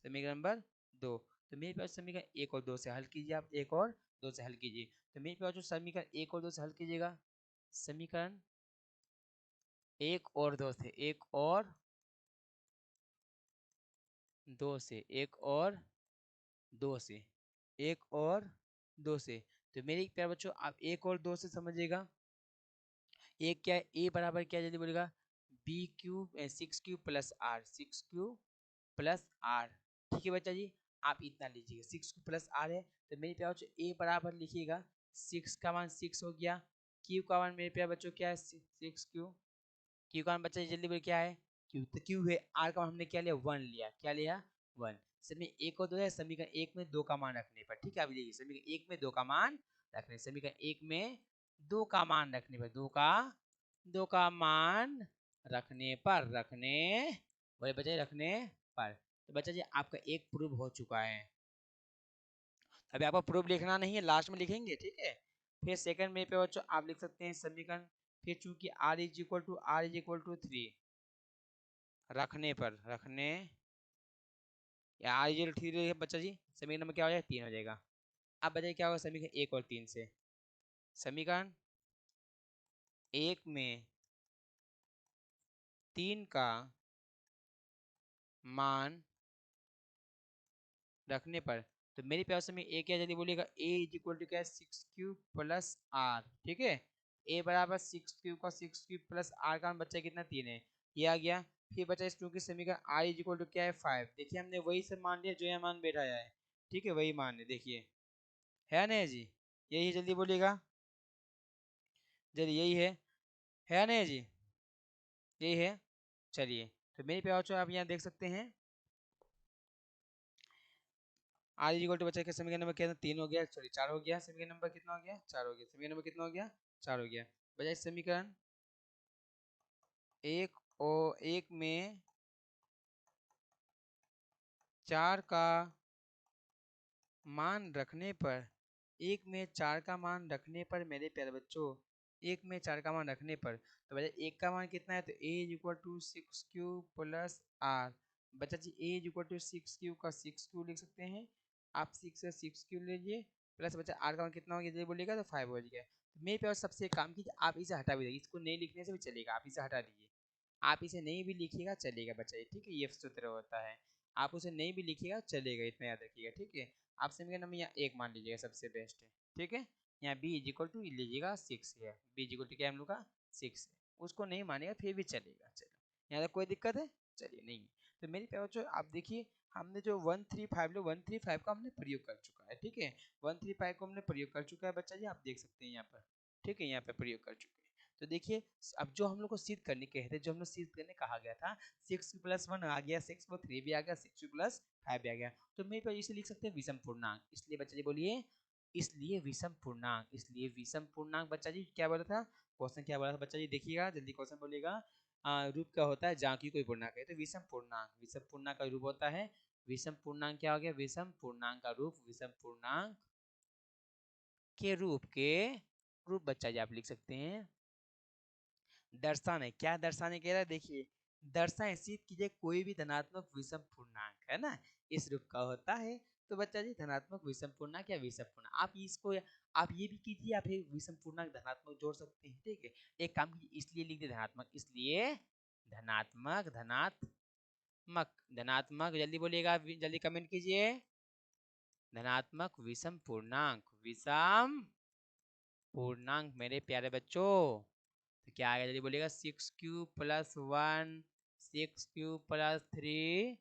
समीकरण नंबर 2। तो मेरे पास समीकरण 1 और 2 से हल कीजिए, आप 1 और 2 से हल कीजिए। तो मेरे पास जो समीकरण 1 और 2 से हल कीजिएगा, समीकरण 1 और 2 से, 1 और 2 से, 1 और 2 से, 1 और 2 से, तो मेरे प्यारे बच्चों आप 1 और 2 से समझिएगा, एक क्या है, ए बराबर क्या जल्दी बोलेगा, b cube 6 cube plus r, 6 cube plus r, ठीक है बच्चा जी। आप इतना लीजिएगा, 6 क्यूब प्लस आर है, तो मेरे प्यारे बच्चों ए बराबर लिखिएगा, 6 का मान 6 हो गया, क्यू का मान मेरे प्यारे बच्चों क्या है, 6 क्यू, क्यू का मान बच्चा जी जल्दी बोले क्या है, क्यू, तो क्यू है, आर का मान हमने क्या लिया, 1 लिया, क्या लिया, 1। समीकरण 1 और 2 है, समीकरण 1 में 2 का मान रखने पर, ठीक है, आप लीजिए समीकरण 1 में 2 का मान रखने, समीकरण 1 में 2 का मान रखने पर, 2 का मान रखने पर, रखने, बोले बच्चा जी रखने पर, तो बच्चा जी आपका एक प्रूव हो चुका है। अभी आपको प्रूफ लिखना नहीं है, लास्ट में लिखेंगे, ठीक है। फिर सेकंड में पे बच्चों आप लिख सकते हैं समीकरण, फिर चूंकि r इज इक्वल टू 3 रखने पर, रखने, या r इज इक्वल टू 3 बच्चा जी, समीकरण नंबर क्या हो जाएगा, 3 हो जाएगा। अब बताइए क्या होगा समीकरण 1 और 3 से, समीकरण 1 में 3 का मान रखने पर, तो मेरे प्यार में ए क्या जल्दी बोलिएगा, ए इज इक्वल टू क्या है, 6 क्यूब प्लस आर, ठीक है। ए बराबर 6 क्यूब का 6 क्यूब प्लस आर का बच्चा कितना, 3 है, ये आ गया। फिर बचा इस टू की समीकरण आर इज इक्वल टू क्या है, 5, देखिए हमने वही से मान लिया जो यहाँ मान बैठाया है, ठीक है, वही मान है, देखिए है नहीं जी, यही जल्दी बोलिएगा, जल्दी यही है नहीं जी, यही है। चलिए, तो मेरे प्यार आप यहाँ देख सकते हैं, आर इज इक्वल टू बच्चा के समीकरण नंबर कितना, 3 हो गया, सॉरी 4 हो गया, समीकरण नंबर कितना हो गया, 4 हो गया, समीकरण नंबर कितना हो गया, 4 हो गया। बजाय समीकरण एक में 4 का मान रखने पर, एक में 4 का मान रखने पर मेरे प्यारे बच्चों, एक में 4 का मान रखने पर, तो बच्चा एक का मान कितना है, तो A is equal to 6 Q plus R, बच्चा जी A is equal to 6 Q का 6 क्यू लिख सकते हैं, आप 6 से 6 क्यू लीजिए, प्लस बच्चा आर का मान कितना हो गया, बोलिएगा तो 5 हो गया। तो मेरे प्यार सबसे एक काम कीजिए, आप इसे हटा भी दीजिए, इसको नहीं लिखने से भी चलेगा, आप इसे हटा दीजिए, आप इसे नहीं भी लिखिएगा चलेगा बच्चा जी, ठीक है, ये सूत्र होता है, आप उसे नहीं भी लिखिएगा चलेगा, इतना याद रखिएगा, ठीक है। आप समीकरण नंबर यहाँ एक मान लीजिएगा, सबसे बेस्ट है, ठीक है। यहाँ बी इज इक्वल टू लीजिएगा 6 है, बी इज इक्वल टू क्या हम लोग का 6 है, उसको नहीं मानेगा फिर भी चलेगा, चलो यहाँ तक कोई दिक्कत है, चलिए नहीं। तो मेरी प्यारे बच्चों आप देखिए, हमने जो 135 लो 135 का हमने प्रयोग कर चुका है, ठीक है। 135 को हमने प्रयोग कर चुका है बच्चा जी, आप देख सकते हैं यहाँ पर, ठीक है, यहाँ पे प्रयोग कर चुके हैं। तो देखिए अब जो हम लोग को सिद्ध करने कहे थे, जो हम लोग सिद्ध करने कहा गया था, 6 + 1 आ गया 6, वो 3 भी आ गया, 6 + 5 भी आ गया, तो मेरे पास इसे लिख सकते हैं विषम पूर्णांक। इसलिए बच्चा जी बोलिए, इसलिए विषम पूर्णांक, इसलिए विषम पूर्णांक। बच्चा जी क्या बोला था, क्वेश्चन क्या बोला था बच्चा जी, देखिएगा जल्दी क्वेश्चन बोलिएगा। रूप क्या होता है जहाँ की कोई पूर्णांक है, तो विषम पूर्णांक, विषम पूर्णांक का रूप होता है, विषम पूर्णांक क्या हो गया, विषम पूर्णांक का रूप, विषम पूर्णांक के रूप बच्चा जी आप लिख सकते हैं। दर्शाने, क्या दर्शाने कह रहा है, देखिए दर्शाएं, सिद्ध कीजिए कोई भी धनात्मक विषम पूर्णांक, है ना, इस रूप का होता है। तो बच्चा जी धनात्मक विषम पूर्णांक या विषम पूर्णांक, आप इसको आप ये भी कीजिए, आप ये विषम पूर्णांक धनात्मक जोड़ सकते हैं, ठीक है। एक काम कीजिए, इसलिए लिख दे धनात्मक, इसलिए धनात्मक, धनात्मक, धनात्मक, जल्दी बोलिएगा, जल्दी कमेंट कीजिए, धनात्मक विषम पूर्णांक, विषम पूर्णांक मेरे प्यारे बच्चों। तो क्या आएगा जल्दी बोलिएगा, 6³ + 1, 6³ + 3,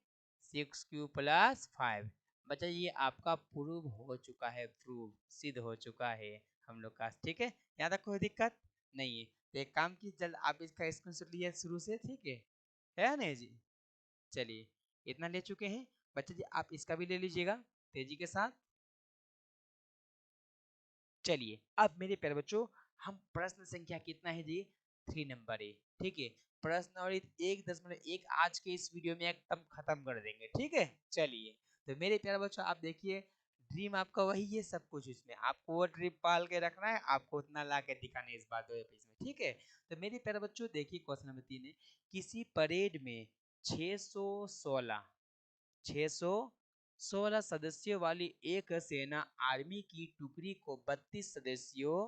6³ + 5। बच्चा ये आपका प्रूव हो चुका है, प्रूव सिद्ध हो चुका है हम लोग का, ठीक है। यहाँ तक कोई दिक्कत नहीं है। तो एक काम की, जल्द आप इसका स्क्रीनशॉट लिया शुरू से, ठीक है नहीं जी। चलिए इतना ले चुके हैं बच्चा जी, आप इसका भी ले लीजिएगा तेजी के साथ। चलिए अब मेरे प्यारे बच्चों, हम प्रश्न संख्या कितना है जी, 3 नंबर है, ठीक है। प्रश्न और 1.1 आज के इस वीडियो में एकदम खत्म कर देंगे, ठीक है। चलिए तो मेरे प्यारे बच्चों, आप देखिए ड्रीम आपका वही है, सब कुछ इसमें आपको वो ड्रीम पाल के रखना है, आपको उतना ला के दिखाना है इस बात में, ठीक है। तो मेरे प्यारे बच्चों देखिए क्वेश्चन नंबर 3 है, किसी परेड में 616 616 सदस्यों वाली एक सेना आर्मी की टुकड़ी को 32 सदस्यों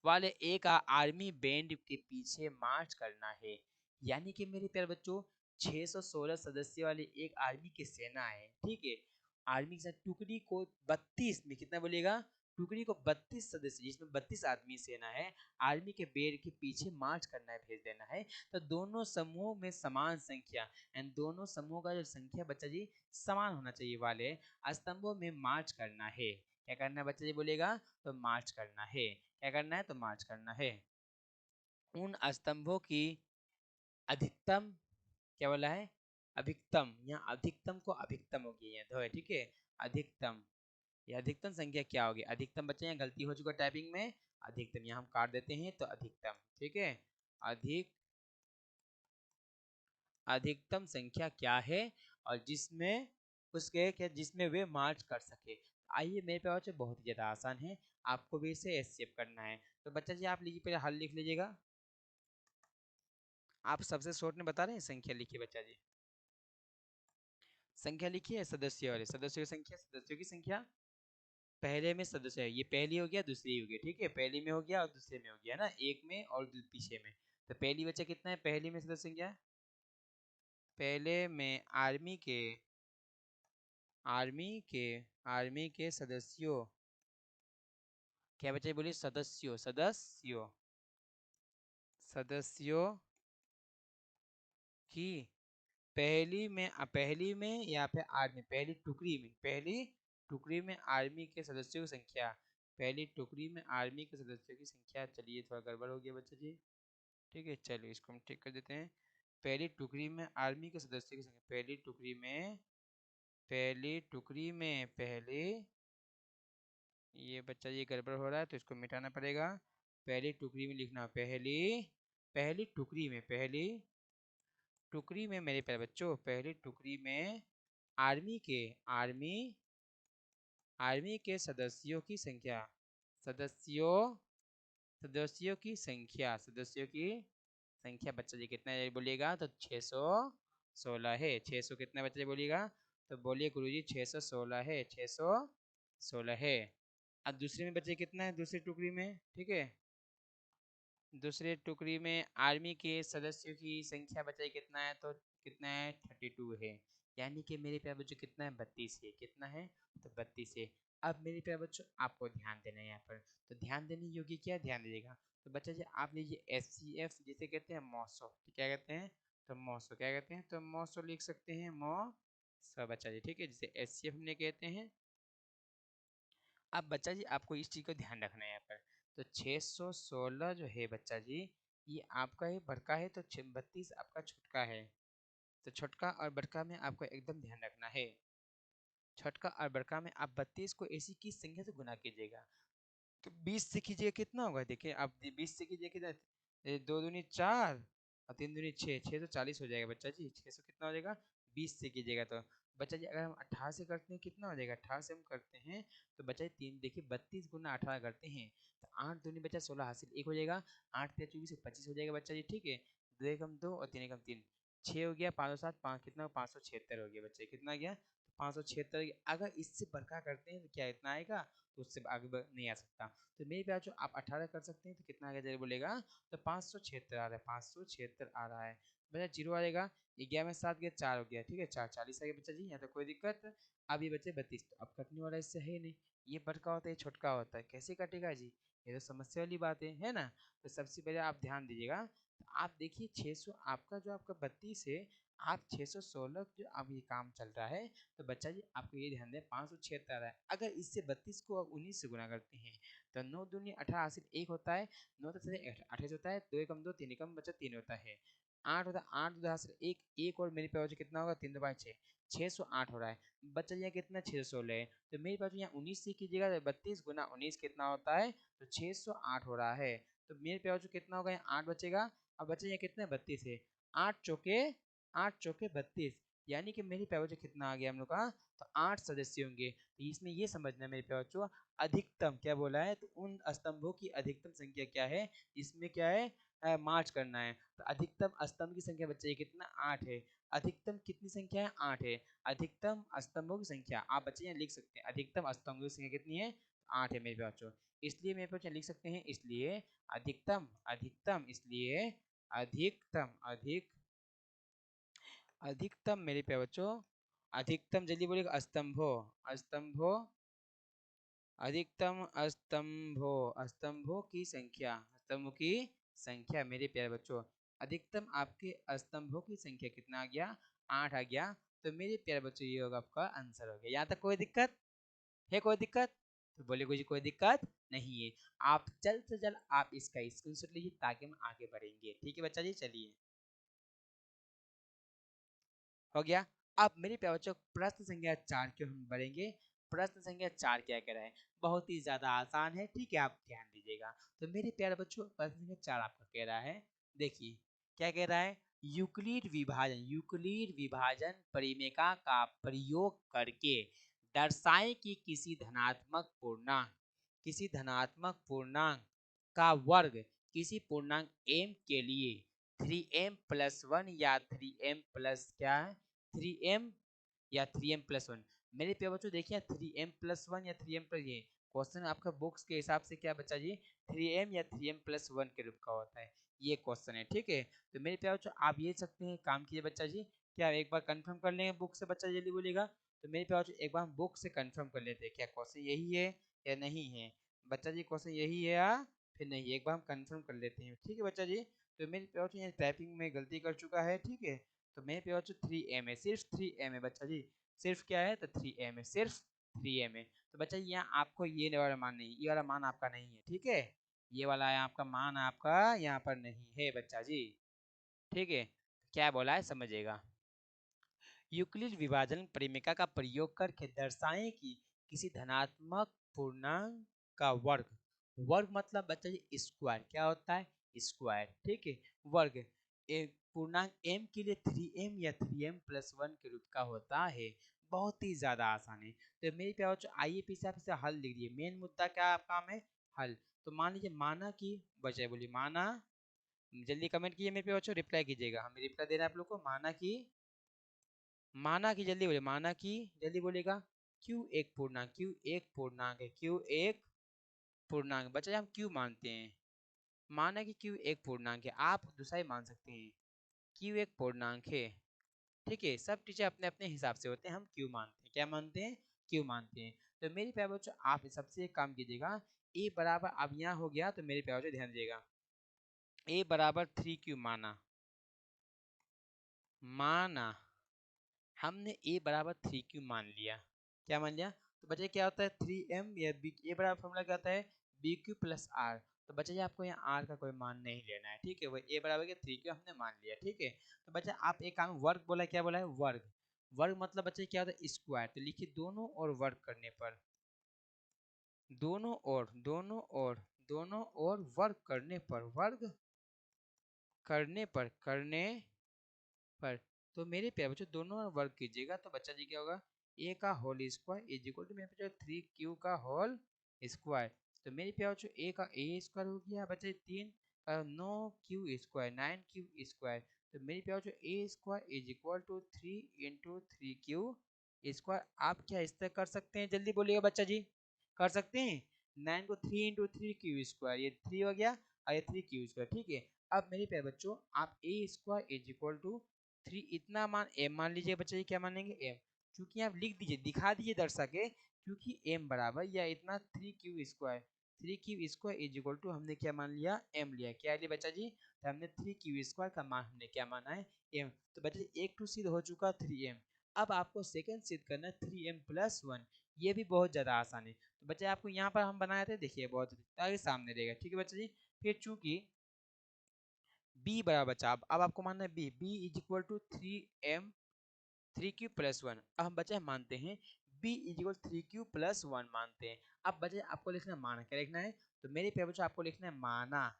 वाले एक आर्मी बैंड के पीछे मार्च करना है। यानी कि मेरे प्यारे बच्चों 616 सदस्य वाली एक आर्मी की सेना है, ठीक है। आर्मी की टुकड़ी को 32 में कितना बोलेगा, टुकड़ी को 32 सदस्य, जिसमें 32 आदमी सेना है, आर्मी के बेर के पीछे मार्च करना है, भेज देना है। तो दोनों समूह में समान संख्या, एंड दोनों समूह का जो संख्या बच्चा जी समान होना चाहिए वाले स्तंभों में मार्च करना है। क्या करना है बच्चा जी बोलेगा, तो मार्च करना है। क्या करना है, तो मार्च करना है। उन स्तंभों की अधिकतम, क्या बोला है, अधिकतम, यहाँ अधिकतम को अधिकतम हो गया है, ठीक है। अधिकतम, ये अधिकतम संख्या क्या होगी, अधिकतम बच्चे यहाँ गलती हो चुका टाइपिंग में, अधिकतम यहाँ हम काट देते हैं, तो अधिकतम, ठीक है। अधिकतम संख्या क्या है, और जिसमें उसके क्या, जिसमें वे मार्च कर सके। आइए मेरे पास बहुत ही ज़्यादा आसान है, आपको भी इसे एस्केप करना है। तो बच्चा जी आप लिखिए, पहले हल लिख लीजिएगा। आप सबसे शॉर्ट में बता रहे हैं, संख्या लिखिए बच्चा जी, संख्या लिखिए, सदस्य वाले सदस्यों की संख्या, सदस्यों की संख्या, पहले में सदस्य है, ये पहली हो गया, दूसरी हो गया, ठीक है, पहली में हो गया और दूसरे में हो गया ना, एक में और पीछे में। तो पहली बच्चा कितना है, पहली में सदस्य संख्या, पहले में आर्मी के आर्मी के सदस्यों, क्या बच्चे बोलिए, सदस्यों, सदस्यों की पहली में या फिर आर्मी, पहली टुकड़ी में आर्मी के सदस्यों की संख्या, पहली टुकड़ी में आर्मी के सदस्यों की संख्या, चलिए थोड़ा गड़बड़ हो गया बच्चा जी, ठीक है, चलिए इसको हम ठीक कर देते हैं। पहली टुकड़ी में आर्मी के सदस्यों की संख्या, पहली टुकड़ी में पहले, ये बच्चा ये गड़बड़ हो रहा है तो इसको मिटाना पड़ेगा। पहली टुकड़ी में लिखना, पहली टुकड़ी में मेरे प्यारे बच्चों, पहली टुकड़ी में आर्मी के आर्मी आर्मी के सदस्यों की संख्या, सदस्यों सदस्यों की संख्या बच्चा जी कितना है बोलिएगा, तो 616 है। 600 कितना बच्चा जी बोलिएगा, तो बोलिए गुरुजी 616 है, 616 है। अब दूसरे में बच्चे कितना है, दूसरी टुकड़ी में, ठीक है, दूसरे टुकड़ी में आर्मी के सदस्यों की संख्या बचाई कितना है, तो कितना है, 32 है। यानी कि मेरे प्यारे बच्चों कितना है, 32 है, कितना है, तो 32 है। अब मेरे प्यारे बच्चों आपको ध्यान देना है यहाँ पर, तो ध्यान देने योग्य क्या, ध्यान दीजिएगा। तो बच्चा जी आप लीजिए SCF, जिसे कहते हैं मौसो, क्या कहते हैं, तो मौसो, क्या कहते हैं, तो मौसो लिख सकते हैं, सब बच्चा जी, ठीक है, जिसे एचसीएफ हमने कहते हैं। अब बच्चा जी आपको इस चीज का ध्यान रखना है यहाँ पर। तो 616 जो है बच्चा जी, ये आपका ही बड़का है, तो 32 आपका छोटका है। तो छोटका और बड़का में आपको एकदम ध्यान रखना है। छोटका और बड़का में आप 32 को ऐसी की संख्या से गुना कीजिएगा। तो 20 से कीजिएगा कितना होगा, देखिए आप 20 से कीजिए कितना, 2 दूनी 4 और 3 दूनी 6, 640 हो जाएगा बच्चा जी। 600 कितना हो जाएगा, 20 से कीजिएगा। तो बच्चा जी अगर हम 18 से करते हैं कितना हो जाएगा, 18 से हम करते हैं तो बच्चा जी तीन देखिए 32 गुना 18 करते हैं तो 8 दूनी बच्चा 16 हासिल 1 हो जाएगा, 8 तेरह 24 25 हो जाएगा बच्चा जी, ठीक है। 2 एकम 2 और 3 एकम 3, 6 हो गया, 5 7 5 कितना, 576 हो गया बच्चा, कितना गया, 576। अगर इससे बड़का करते हैं तो क्या इतना आएगा, तो उससे आगे नहीं आ सकता। तो मेरे प्यार जो आप 18 कर सकते हैं तो कितना आगे जरूर बोलेगा, तो 576 आ रहा है, 576 आ रहा है बच्चा। जीरो आ जाएगा, 11 में 7 गया 4 हो गया, ठीक है, 4 40 आ गया बच्चा जी, यहाँ तो कोई दिक्कत। अब ये बच्चे 32, तो अब कटने वाला इससे है नहीं, ये बड़का होता है ये छोटका होता है, कैसे कटेगा जी, ये तो समस्या वाली बात है ना। तो सबसे पहले आप ध्यान दीजिएगा, तो आप देखिए 600 आपका जो आपका 32 है, आप 616 जो अब ये काम चल रहा है, तो बच्चा जी आपको ये ध्यान दें 576 आ रहा है। अगर इससे 32 को आप 19 से गुना करते हैं तो 9 दूनी 18 हासिल 1 होता है, 9 तो 28 होता है, 2 एकम 2 3 एकम बच्चा 3 होता है, 8 होता है, 8 दो हासिल 1 1 और मेरे पास कितना होगा, 3 2 5 6, 608 हो रहा है बच्चा। यहाँ कितना 616 है, तो मेरे पास यहाँ 19 से कीजिएगा, 32 गुना 19 कितना होता है, तो 608 हो रहा है। तो मेरे पास कितना होगा, यहाँ 8 बचेगा। अब बच्चा यहाँ कितना 32 है, 8 चौके 32, यानी कि मेरी पैवचो कितना आ गया हम लोग का, तो 8 सदस्य होंगे। तो इसमें ये समझना मेरे पैवचो अधिकतम क्या बोला है, तो उन स्तंभों की अधिकतम संख्या क्या है, इसमें क्या है, मार्च करना है। तो अधिकतम स्तंभ की संख्या बच्चे कितना 8 है, अधिकतम कितनी संख्या है 8 है, अधिकतम स्तंभों की संख्या आप बच्चे यहाँ लिख सकते हैं, अधिकतम स्तंभों की संख्या कितनी है, 8 है मेरे पैवचो। इसलिए मेरे पैवचो लिख सकते हैं, इसलिए अधिकतम अधिकतम इसलिए अधिकतम अधिकतम मेरे प्यारे बच्चों, अधिकतम जल्दी बोलिएगा, स्तंभो स्तंभो अधिकतम स्तंभों की संख्या, स्तंभों की संख्या मेरे प्यारे बच्चों, अधिकतम आपके स्तंभों की संख्या कितना आ गया, 8 आ गया। तो मेरे प्यारे बच्चों ये होगा आपका आंसर हो गया। यहाँ तक कोई दिक्कत है, कोई दिक्कत, तो बोले जी कोई दिक्कत नहीं है। आप जल्द से जल्द आप इसका स्क्रीनशॉट लीजिए ताकि हम आगे बढ़ेंगे, ठीक है बच्चा जी, चलिए हो गया। अब मेरे प्यारे बच्चों प्रश्न संख्या 4 की हम बढ़ेंगे। प्रश्न संख्या 4 क्या कह रहा है, बहुत ही ज्यादा आसान है, ठीक है, आप ध्यान दीजिएगा। तो मेरे प्यारे बच्चों प्रश्न संख्या 4 आपका कह रहा है, देखिए क्या कह रहा है, यूक्लिड विभाजन परिमेका का प्रयोग करके दर्शाएं कि किसी धनात्मक पूर्णांक का वर्ग किसी पूर्णांक m के लिए 3m+1 या 3m प्लस क्या है, 3m या 3m+1। मेरे प्यारे बच्चों देखिए 3m+1 या 3m प्लस, ये क्वेश्चन आपका बुक्स के हिसाब से क्या बच्चा जी 3m या 3m+1 के रूप का होता है, ये क्वेश्चन है, ठीक है। तो मेरे प्यारे बच्चों आप ये सकते हैं, काम कीजिए बच्चा जी, क्या एक बार कंफर्म कर लेंगे बुक से, बच्चा जल्दी बोलेगा। तो मेरे प्यारे बच्चों एक बार हम बुक से कंफर्म कर लेते हैं क्या क्वेश्चन यही है या नहीं है, बच्चा जी क्वेश्चन यही है या फिर नहीं, एक बार हम कंफर्म कर लेते हैं, ठीक है बच्चा जी। तो मेरे प्यारे बच्चों यहाँ टाइपिंग में गलती कर चुका है, ठीक है। तो मेरे प्यारे बच्चों 3m है, सिर्फ 3m है बच्चा जी, सिर्फ क्या है, तो 3m है, सिर्फ 3m है। तो बच्चा यहाँ आपको ये वाला मान नहीं, ये वाला मान आपका नहीं है, ठीक है, ये वाला है आपका मान आपका यहाँ पर नहीं है बच्चा जी, ठीक है। क्या बोला है समझिएगा, यूक्लिड विभाजन परिमेका का प्रयोग करके दर्शाएं कि किसी धनात्मक पूर्णांक का वर्ग, वर्ग मतलब बच्चा जी स्क्वायर, क्या होता है स्क्वायर, ठीक है, वर्ग एक पूर्णांक m के लिए 3m या 3m+1 के रूप का होता है। बहुत ही ज्यादा आसान है। तो मेरे प्यारे बच्चों आइए पीछे आप इसे हल लिख दिए, मेन मुद्दा क्या आपका काम है, हल। तो मान लीजिए माना कि बच्चे बोलिए माना, जल्दी कमेंट कीजिए मेरे प्यारे बच्चों, रिप्लाई कीजिएगा, हम रिप्लाई दे रहे हैं आप लोग को। माना कि जल्दी बोलिए, माना कि जल्दी बोलेगा, क्यों एक पूर्णांक, क्यों एक पूर्णांक है, क्यों एक पूर्णांक, बच्चा हम क्यों मानते हैं, माना कि क्यों एक पूर्णांक है, आप दूसरा ही मान सकते हैं, क्यों एक पूर्णांक है, ठीक है। सब टीचर अपने अपने हिसाब से होते हैं, हम क्यों मानते हैं, क्या मानते हैं, क्यों मानते हैं। तो मेरे प्यारे बच्चों आप सबसे एक काम कीजिएगा, ए बराबर अब यहाँ हो गया, तो मेरे प्यारे बच्चों ध्यान दीजिएगा, ए बराबर 3 क्यों माना, माना हमने a बराबर 3q मान लिया। क्या मान लिया? तो बच्चे क्या होता है 3m या b, a बराबर फॉर्मूला क्या होता है bq प्लस r। तो बच्चे आपको यहाँ r का कोई मान नहीं लेना है, ठीक है। वही a बराबर के 3q हमने मान लिया, ठीक है। तो बच्चे आप एक काम, वर्ग बोला, क्या बोला है वर्ग। वर्ग मतलब बच्चे क्या होता है स्क्वायर। तो लिखिए दोनों और वर्ग करने पर, दोनों और, दोनों और, दोनों और वर्ग करने पर, वर्ग करने पर, करने पर। तो मेरे प्यारे बच्चों दोनों और वर्ग कीजिएगा तो बच्चा जी क्या होगा a का whole square is equal to मेरे बच्चों 3q का होल स्क्वायर। तो मेरे प्यारे बच्चों a का a स्क्वायर हो गया बच्चे 3 9 q स्क्वायर 9q स्क्वायर। तो मेरे प्यारे बच्चों a square is equal to 3 into 3q square. आप क्या इस तरह कर सकते हैं, जल्दी बोलिएगा बच्चा जी, कर सकते हैं। 9 को 3 इंटू 3q स्क्वायर, ये 3 हो गया और ये 3q स्क्वायर, ठीक है। अब मेरे प्यारे बच्चों आप a square is equal to 3 इतना मान m मान लीजिए बच्चे, ये क्या मानेंगे m, क्योंकि आप लिख दीजिए, दिखा दीजिए दर्शा के, क्योंकि m बराबर या इतना 3q square, 3q square is equal to हमने क्या मान लिया m लिया। क्या लिया बच्चा जी? तो हमने 3q स्क्वायर का मान हमने क्या माना है m। तो बच्चे एक टू सिद्ध हो चुका 3m। अब आपको सेकंड सिद्ध करना है 3m प्लस 1। ये भी बहुत ज्यादा आसान है। तो बच्चे आपको यहाँ पर हम बनाए थे, देखिए बहुत आगे सामने रहेगा, ठीक है बच्चा जी। फिर चूंकि b बराबर बचा, अब आपको मानना है b is equal to 3m 3q plus 1। अब हम बच्चे मानते हैं b is equal 3q plus 1 मानते हैं। अब बच्चे आपको लिखना है माना, क्या लिखना है? तो मेरे प्यारे बच्चों आपको लिखना है माना,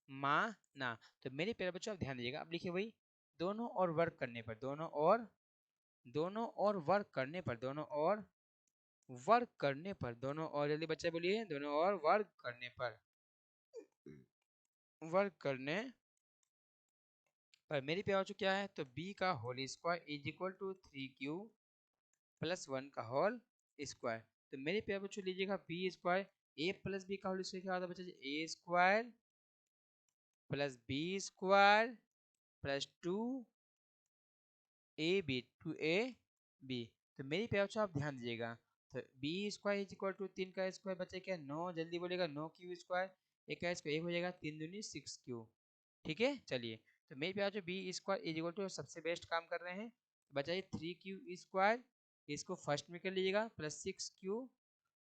माना। तो मेरे प्यारे बच्चों आप ध्यान दीजिएगा, अब लिखिए वही दोनों और वर्क करने पर, दोनों और, दोनों और वर्क करने पर, दोनों और वर्क करने पर, दोनों और, जल्दी बच्चे बोलिए, दोनों और वर्क करने पर, वर्क करने पर मेरी प्यारे बच्चों क्या है? तो b का whole square is equal to 3q plus 1 का होल स्क्वायर। तो मेरे प्यारे बच्चों लीजिएगा B square, A plus B का होल स्क्वायर क्या होता है बच्चा जी? A square plus B square plus 2ab, 2ab। तो मेरी प्यारे बच्चों आप ध्यान दीजिएगा, तो b square is equal to 3 का स्क्वायर बच्चे क्या 9, जल्दी बोलेगा 9q स्क्वायर, एक का स्क्वायर एक हो जाएगा 3 दूनी 6q, ठीक है। चलिए तो मेरे प्यारे बच्चों b square is equal to सबसे बेस्ट काम कर रहे हैं, बचा ये 3q स्क्वायर, इसको फर्स्ट में कर लीजिएगा प्लस 6q,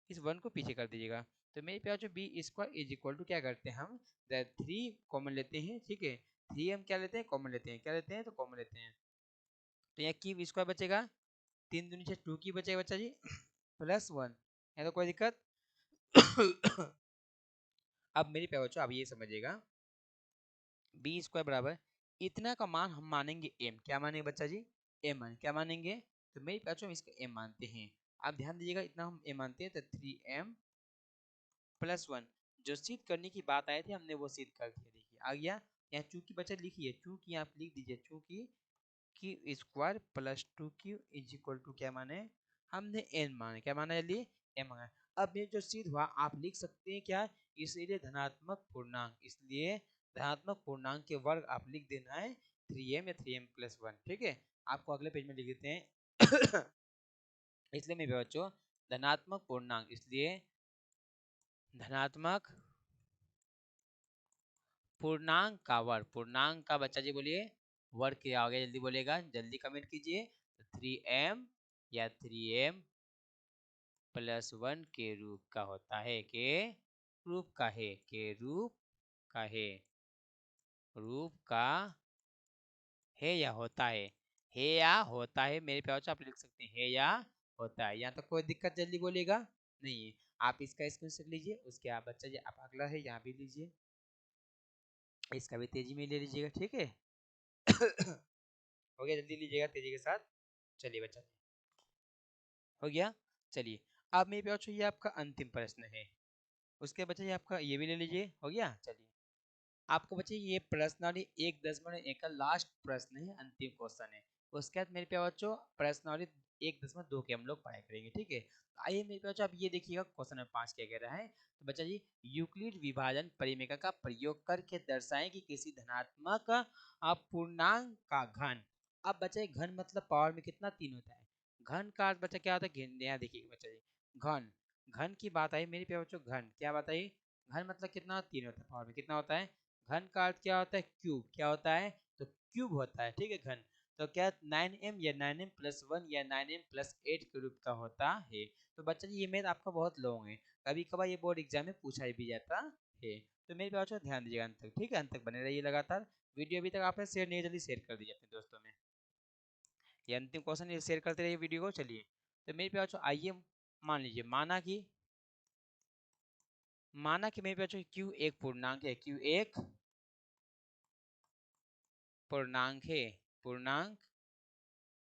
इस 1 को पीछे कर दीजिएगा। तो मेरे प्यार जो b square is equal to क्या करते हैं हम 3 कॉमन लेते हैं, ठीक है। 3 हम क्या लेते हैं कॉमन लेते हैं, क्या लेते हैं तो कॉमन लेते हैं। तो यहाँ की स्क्वायर बचेगा 3 दूनी 6 2 की बचेगा बच्चा जी प्लस 1, है तो कोई दिक्कत? अब मेरी प्यार बच्चों आप ये समझिएगा बी स्क्वायर बराबर इतना का मान हम मानेंगे m, क्या मानेंगे बच्चा जी? m मान क्या मानेंगे? तो मेरी प्यार हम इसका m मानते हैं। आप ध्यान दीजिएगा इतना हम m मानते हैं, तो 3m प्लस 1 जो सिद्ध करने की बात आई थी हमने वो सिद्ध कर दिया। देखिए आ गया यहाँ चूंकि बच्चा लिखिए, चूंकि आप लिख दीजिए चूंकि q square plus 2q is equal to क्या माने हमने n माने, क्या माना जल्दी m माना। अब ये जो सिद्ध हुआ आप लिख सकते हैं क्या, इसलिए धनात्मक पूर्णांक, इसलिए धनात्मक पूर्णांक के वर्ग आप लिख देना है 3m या 3m प्लस 1, ठीक है। आपको अगले पेज में लिख देते हैं इसलिए मेरे बच्चों धनात्मक पूर्णांक, इसलिए धनात्मक पूर्णांक का वर्ग, पूर्णांक का बच्चा जी बोलिए वर्ग क्या हो गया, जल्दी बोलेगा, जल्दी कमेंट कीजिए। तो 3m या 3m प्लस 1 के रूप का होता है, के रूप का है, के रूप का है, रूप का है या होता है या होता है। मेरे प्यार आप लिख सकते हैं है या होता है, यहाँ तक कोई दिक्कत, जल्दी बोलिएगा नहीं है। आप इसका स्क्रीनशॉट लीजिए, उसके आप बच्चा जी आप अगला है यहाँ भी लीजिए, इसका भी तेजी में ले लीजिएगा, ठीक है। हो गया, जल्दी लीजिएगा तेजी के साथ। चलिए बच्चा हो गया। चलिए अब मेरे पे ये आपका अंतिम प्रश्न है, उसके बच्चे ये आपका ये भी ले लीजिए, हो गया। चलिए आपको बच्चे ये प्रश्नावली 1.1 का लास्ट प्रश्न है, अंतिम क्वेश्चन है। उसके बाद मेरे पे बच्चों प्रश्नावली 1.2 के हम लोग पढ़ाई करेंगे, ठीक है। आइए मेरे पे बच्चों आप ये देखिएगा क्वेश्चन नंबर 5 क्या कह रहा है। तो बच्चा जी यूक्लिड विभाजन परिमेय का प्रयोग करके दर्शाएं कि किसी धनात्मक पूर्णांक का घन। अब बच्चा घन मतलब पावर में कितना 3 होता है, घन का अर्थ बच्चा क्या होता है घन, यहाँ देखिए बच्चा जी घन, घन की बात आई मेरे पे बच्चों, घन क्या बात आई, घन मतलब कितना 3 होता है, पावर में कितना होता है। घन का अर्थ क्या होता है क्यूब, क्या होता है तो क्यूब होता है, ठीक है घन। तो क्या 9m या 9m+1 या 9m+8 के रूप का होता है। तो बच्चा जी ये मैथ आपका बहुत लॉन्ग है, कभी कभार ये बोर्ड एग्जाम में पूछा भी जाता है। तो मेरे पे बच्चों ध्यान दीजिएगा अंत तक, ठीक है, अंत तक बने रहिए लगातार। वीडियो अभी तक आपने शेयर नहीं, जल्दी शेयर कर दीजिए अपने दोस्तों में। ये अंतिम क्वेश्चन, ये शेयर करते रहिए वीडियो को। चलिए तो मेरे पे बच्चों आइए, मान लीजिए माना कि मेरे पे बच्चों क्यू एक पूर्णांक है, क्यू एक पूर्णांक है, पूर्णांक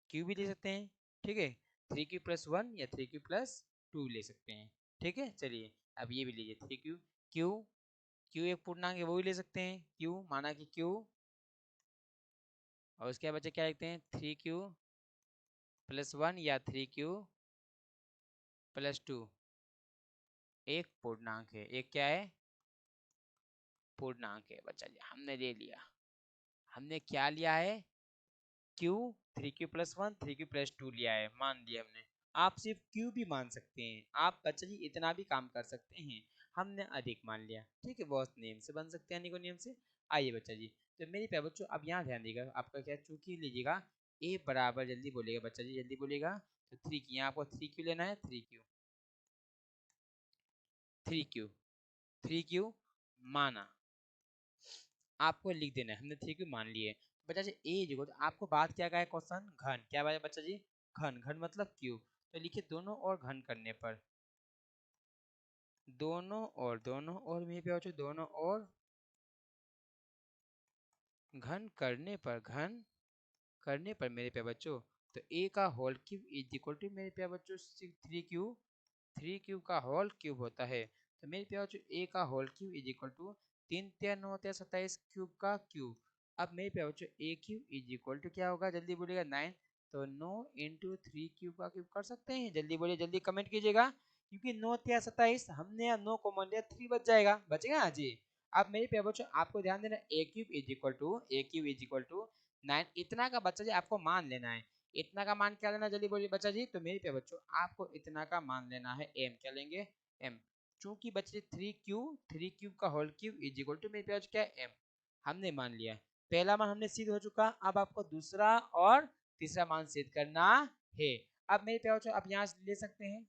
क्यू भी ले सकते हैं, ठीक है, 3q+1 या 3q+2 ले सकते हैं, ठीक है। चलिए अब ये भी लीजिए 3q, क्यू क्यू एक पूर्णांक है वो भी ले सकते हैं, क्यू माना कि क्यू, और उसके बाद बच्चे क्या लिखते हैं 3q+1 या 3q+2, एक पूर्णांक है, एक क्या है, पूर्णांक है। बच्चा जी हमने ले लिया, हमने क्या लिया है, क्यू 3q+1 3q+2 लिया है, मान लिया हमने। आप सिर्फ क्यू भी मान सकते हैं, आप बच्चा जी इतना भी काम कर सकते हैं, हमने अधिक मान लिया, ठीक है, बहुत नियम से बन सकते हैं, निको नियम से। आइए बच्चा जी, तो मेरी प्यारे बच्चों अब यहाँ ध्यान देगा, आपका क्या चूंकि लीजिएगा ए बराबर, जल्दी बोलिएगा बच्चा जी, जल्दी बोलिएगा, तो 3 यहाँ आपको 3q लेना है, 3q माना, आपको लिख देना है, हमने 3q मान लिए। बच्चा जी ए जो आपको बात क्या है, क्वेश्चन घन क्या है बच्चा जी, घन, घन मतलब क्यूब, तो लिखिए दोनों और घन करने पर, दोनों और मेरे पे दोनों और घन करने पर, घन करने पर मेरे पे बच्चों, तो ए का whole cube is equal to मेरे पे बच्चों 3q का होल क्यूब होता है। तो मेरे पे बच्चों ए का whole cube is equal to 3 3 9 27 cube का क्यूब। अब मेरे पे बच्चों a cube is equal to क्या होगा, जल्दी बोलिएगा 9, तो 9 × 3 क्यूब का क्यूब कर सकते हैं, जल्दी बोलिए, जल्दी कमेंट कीजिएगा, क्योंकि 9 3 27 हमने 9 को मान लिया, 3 बच जाएगा, बचेगा हाँ जी। अब मेरे पे बच्चों आपको ध्यान देना, a³ = 9, इतना का बच्चा जी आपको मान लेना है, इतना का मान क्या लेना, जल्दी बोलिए बच्चा जी। तो मेरे पे बच्चों आपको इतना का मान लेना है m, क्या लेंगे m, चूंकि बच्चे 3 का whole cube is equal to मेरे पे क्या है m, हमने मान लिया, पहला मान हमने सिद्ध हो चुका, अब आपको दूसरा और तीसरा मान सिद्ध करना है। अब मेरे पे बच्चों आप यहाँ ले सकते हैं,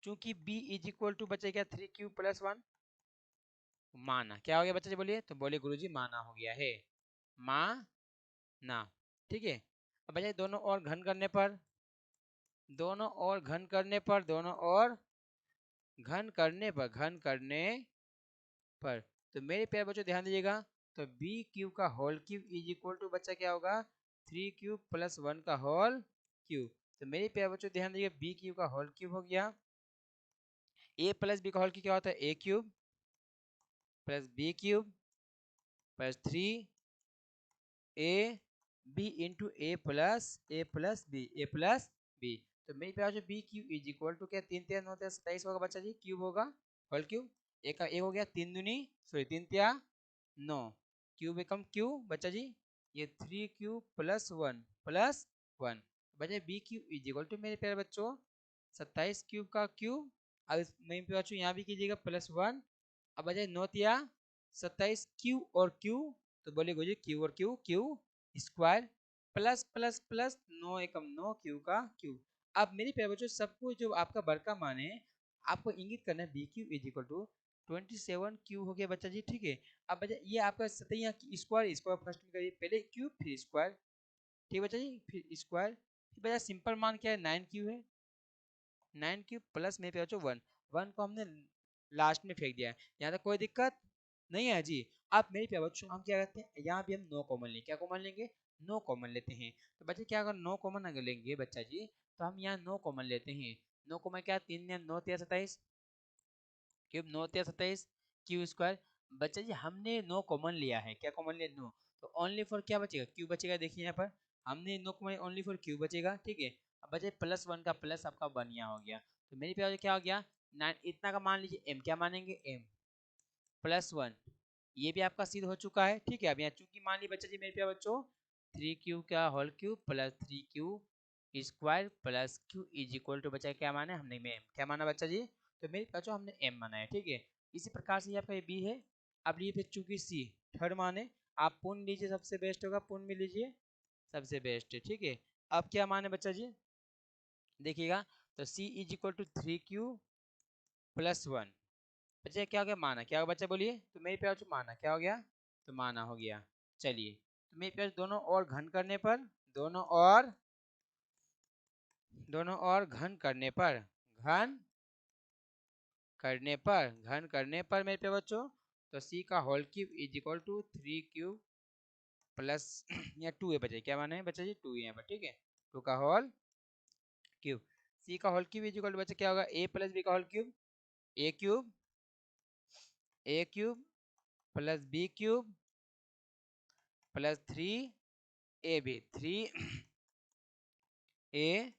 चूंकि b इज इक्वल टू बचे क्या 3q+1, माना क्या हो गया बच्चा जी, बोलिए, तो बोलिए गुरुजी माना हो गया है, माना, ठीक है। अब बच्चा दोनों और घन करने पर, दोनों और घन करने पर, दोनों और घन करने पर, घन करने पर, तो मेरे प्यारे बच्चों ध्यान दीजिएगा, तो b³ का whole cube is equal to बच्चा क्या होगा 3q+1 का होल क्यूब। तो मेरे प्यारे बच्चों ध्यान दीजिएगा, b³ का होल क्यूब हो गया, a+b का होल क्यूब क्या होता है, a³ + b³ + 3ab × a+b। तो मेरे पास जो b³ इज इक्वल टू क्या 3 3 9 27 होगा बच्चा जी, क्यूब होगा, होल क्यूब, एक का एक हो गया, 3 दूनी सॉरी 3 3 9, क्यूब एकम क्यूब बच्चा जी, ये 3q+1 बच्चा b³ इज इक्वल टू मेरे प्यारे बच्चों 27 क्यूब का क्यूब। अब मेरे पे बच्चों यहाँ भी कीजिएगा +1, अब बच्चा 9 3 27 क्यू और क्यू, तो बोलिए गुरुजी क्यू और Q, Q square plus plus plus 9 एकम 9 क्यू का क्यू। अब मेरे प्यारे बच्चों सबको जो आपका बड़का मान है आपको इंगित करना है, b³ = 27 क्यू हो गया बच्चा जी, ठीक है। अब बच्चा ये आपका सतैया स्क्वायर, स्क्वायर फर्स्ट में करिए, पहले क्यूब फिर स्क्वायर, ठीक है बच्चा जी, फिर स्क्वायर, फिर बच्चा सिंपल मान क्या है 9 क्यू है, 9 क्यूब प्लस मेरे पे बच्चों 1, 1 को हमने लास्ट में फेंक दिया है, यहाँ तक कोई दिक्कत नहीं है जी। अब मेरे प्यारे बच्चों हम क्या करते हैं, यहाँ भी हम 9 कॉमन लेंगे, क्या कॉमन लेंगे, 9 कॉमन लेते हैं। तो बच्चे क्या अगर 9 कॉमन अगर लेंगे बच्चा जी, तो हम यहाँ 9 कॉमन लेते हैं, 9 कॉमन क्या 3 9 3 27 क्यूब, 9 3 27 क्यू स्क्वायर। बच्चा जी हमने 9 कॉमन लिया है, क्या कॉमन लिया 9, तो ओनली फॉर क्या बचेगा, क्यू बचेगा, देखिए यहाँ पर हमने 9 कॉमन, ओनली फॉर क्यू बचेगा, ठीक है। अब बचे +1 का प्लस आपका 1 यहाँ हो गया, तो मेरे पे क्या हो गया 9, इतना का मान लीजिए m, क्या मानेंगे m +1, ये भी आपका सिद्ध हो चुका है, ठीक है। अब यहाँ चूंकि मान ली बच्चा जी मेरे पे बच्चों 3q का whole cube + 3q square + q is equal to बचा क्या माना है हमने में m, क्या माना बच्चा जी, तो मेरे बच्चों हमने m माना है, ठीक है। इसी प्रकार से ये आपका ये b है। अब ये पे चूंकि c थर्ड मान है, आप पूर्ण लीजिए, सबसे बेस्ट होगा पूर्ण में लीजिए, सबसे बेस्ट है, ठीक है। अब क्या मान है बच्चा जी, देखिएगा, तो c is equal to 3q plus 1। बच्चा क्या हो गया, माना क्या होगा बच्चा बोलिए, तो मेरे प्यार माना क्या हो गया, तो माना हो गया। चलिए, तो मेरे प्यार दोनों और घन करने पर, दोनों और घन करने पर, घन करने पर मेरे प्यार बच्चों, तो c का whole cube is equal to 3q plus या 2 है बच्चा, क्या माना है बच्चा जी, 2 यहाँ पर, ठीक है, 2 का होल क्यूब। c का whole cube is equal to बच्चा क्या होगा, a प्लस b का whole cube, A cube plus B cube plus 3ab, 3ab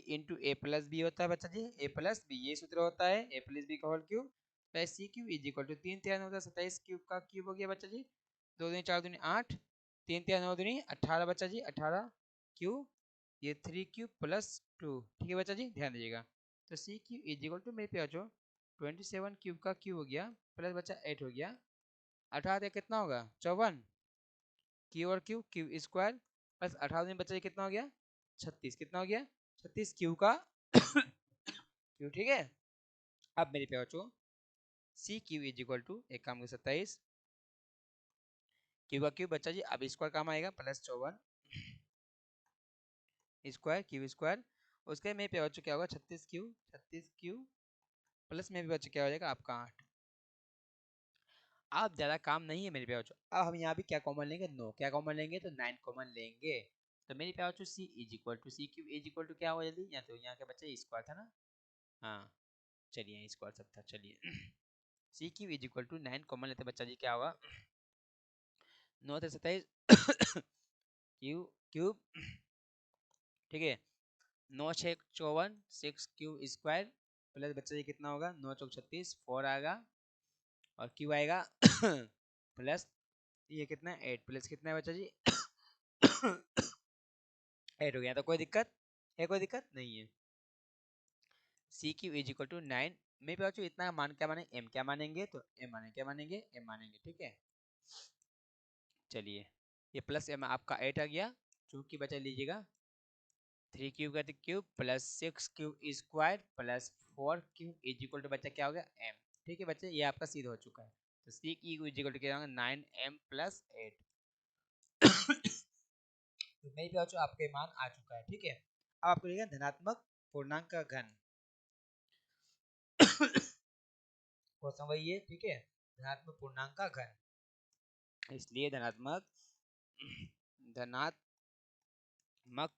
into A plus B होता है बच्चा जी, ए प्लस बी, ये सूत्र होता है ए प्लस बी का whole cube plus C cube is equal to 3 3 होता है 27 क्यूब का क्यूब हो गया बच्चा जी, 2 दूनी 4 दूनी 8, 3 3 9 दूनी 18 बच्चा जी, 18 क्यूब, ये 3 क्यूब प्लस 2, ठीक है बच्चा जी, ध्यान दीजिएगा। तो सी क्यूब इज इक्वल टू मेरे पे जो 27 क्यूब का क्यूब हो गया प्लस बच्चा 8 हो गया, 18 कितना होगा 54, क्यू और क्यू क्यू स्क्वायर प्लस 18 में बच्चा कितना हो गया 36, कितना हो गया 36 क्यू का क्यू, ठीक है। अब मेरे पे बच्चों C Q is equal to एक काम कर 27 क्यू का क्यू बच्चा जी, अब स्क्वायर काम आएगा प्लस 54 स्क्वायर क्यू स्क्वायर, उसके मेरे पे बच्चों क्या होगा 36 क्यू प्लस में भी बच्चों क्या हो जाएगा आपका 8। अब ज्यादा काम नहीं है मेरे पे बच्चों, अब हम यहाँ भी क्या कॉमन लेंगे, नो, क्या कॉमन लेंगे, तो 9 कॉमन लेंगे। तो मेरे पे बच्चों C is equal to C Q is equal to क्या होगा जल्दी, यहाँ तो यहाँ के बच्चे स्क्वायर था ना, हाँ चलिए स्क्वायर सब था, चलिए C Q is equal to 9 common लेते बच्चा जी, क्या होगा 9 से 27 क्यू क्यूब, ठीक है, 9 6 54 6 क्यू स्क्वायर प्लस बच्चा जी कितना होगा 9 चौक 36 4 आएगा और क्यू आएगा प्लस ये कितना है 8 प्लस कितना है बच्चा जी 8 हो गया, तो कोई दिक्कत है, कोई दिक्कत नहीं है। C Q is equal to 9 में पे इतना मान क्या माने, एम क्या मानेंगे, तो एम माने क्या मानेंगे, एम मानेंगे, ठीक है। चलिए, ये प्लस एम आपका 8 आ गया, चूंकि बचा लीजिएगा 3 क्यूब का cube plus 6 cube square plus 4 cube is equal to बच्चा क्या हो गया एम, ठीक है बच्चे, ये आपका सीधा हो चुका है। तो सी की इज इक्वल टू क्या होगा 9m प्लस 8 तो मेरे पे बच्चों आपके मान आ चुका है, ठीक है। अब आपको लिखा धनात्मक पूर्णांक का घन क्वेश्चन वही है, ठीक है, धनात्मक पूर्णांक का घन, इसलिए धनात्मक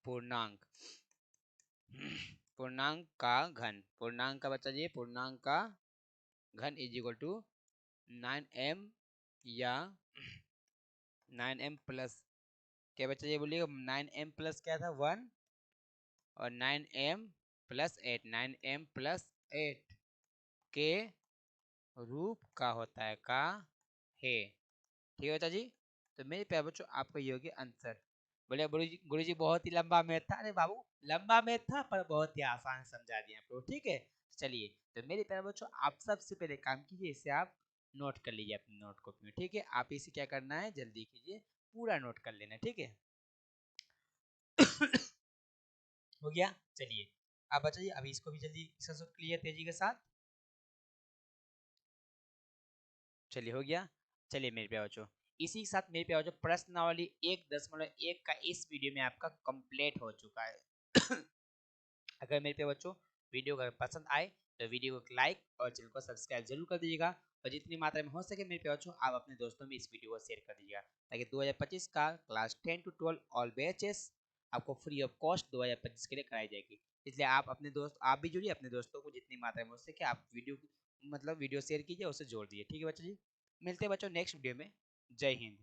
पूर्णांक का घन, पूर्णांक का बच्चा जी, पूर्णांक का घन इज इक्वल टू 9m या 9m प्लस क्या बच्चा ये बोलिएगा 9m प्लस क्या था 1 और 9m प्लस 8, 9m प्लस 8 के रूप का होता है, का है, ठीक है बच्चा जी। तो मेरे प्यारे बच्चों आपका ये हो गया आंसर। बोले गुरु जी बहुत ही लंबा मैथ था, अरे बाबू लंबा मैथ था पर बहुत ही आसान समझा दिया आपको, ठीक है। चलिए, तो मेरे प्यारे बच्चों आप सबसे पहले काम कीजिए, इसे आप नोट कर लीजिए अपने नोट कॉपी में, ठीक है। आप इसे क्या करना है जल्दी कीजिए, पूरा नोट कर लेना, ठीक है हो गया। चलिए आप बच्चा अभी इसको भी जल्दी क्लियर तेजी के साथ, चलिए हो गया। चलिए मेरे प्यारे बच्चों इसी के साथ मेरे प्यारे बच्चों प्रश्नावली 1.1 का इस वीडियो में आपका कंप्लीट हो चुका है अगर मेरे प्यारे बच्चों वीडियो अगर पसंद आए तो वीडियो को लाइक और चैनल को सब्सक्राइब जरूर कर दीजिएगा, और जितनी मात्रा में हो सके मेरे प्यारे बच्चों आप अपने दोस्तों में इस वीडियो को शेयर कर दीजिएगा, ताकि 2025 का क्लास 10 to 12 ऑल बैचेस आपको फ्री ऑफ कॉस्ट 2025 के लिए कराई जाएगी। इसलिए आप अपने दोस्त आप भी जुड़िए, अपने दोस्तों को जितनी मात्रा में हो सके आप वीडियो शेयर कीजिए, उससे जोड़ दीजिए, ठीक है बच्चों जी। मिलते हैं बच्चों नेक्स्ट वीडियो में, जय हिंद।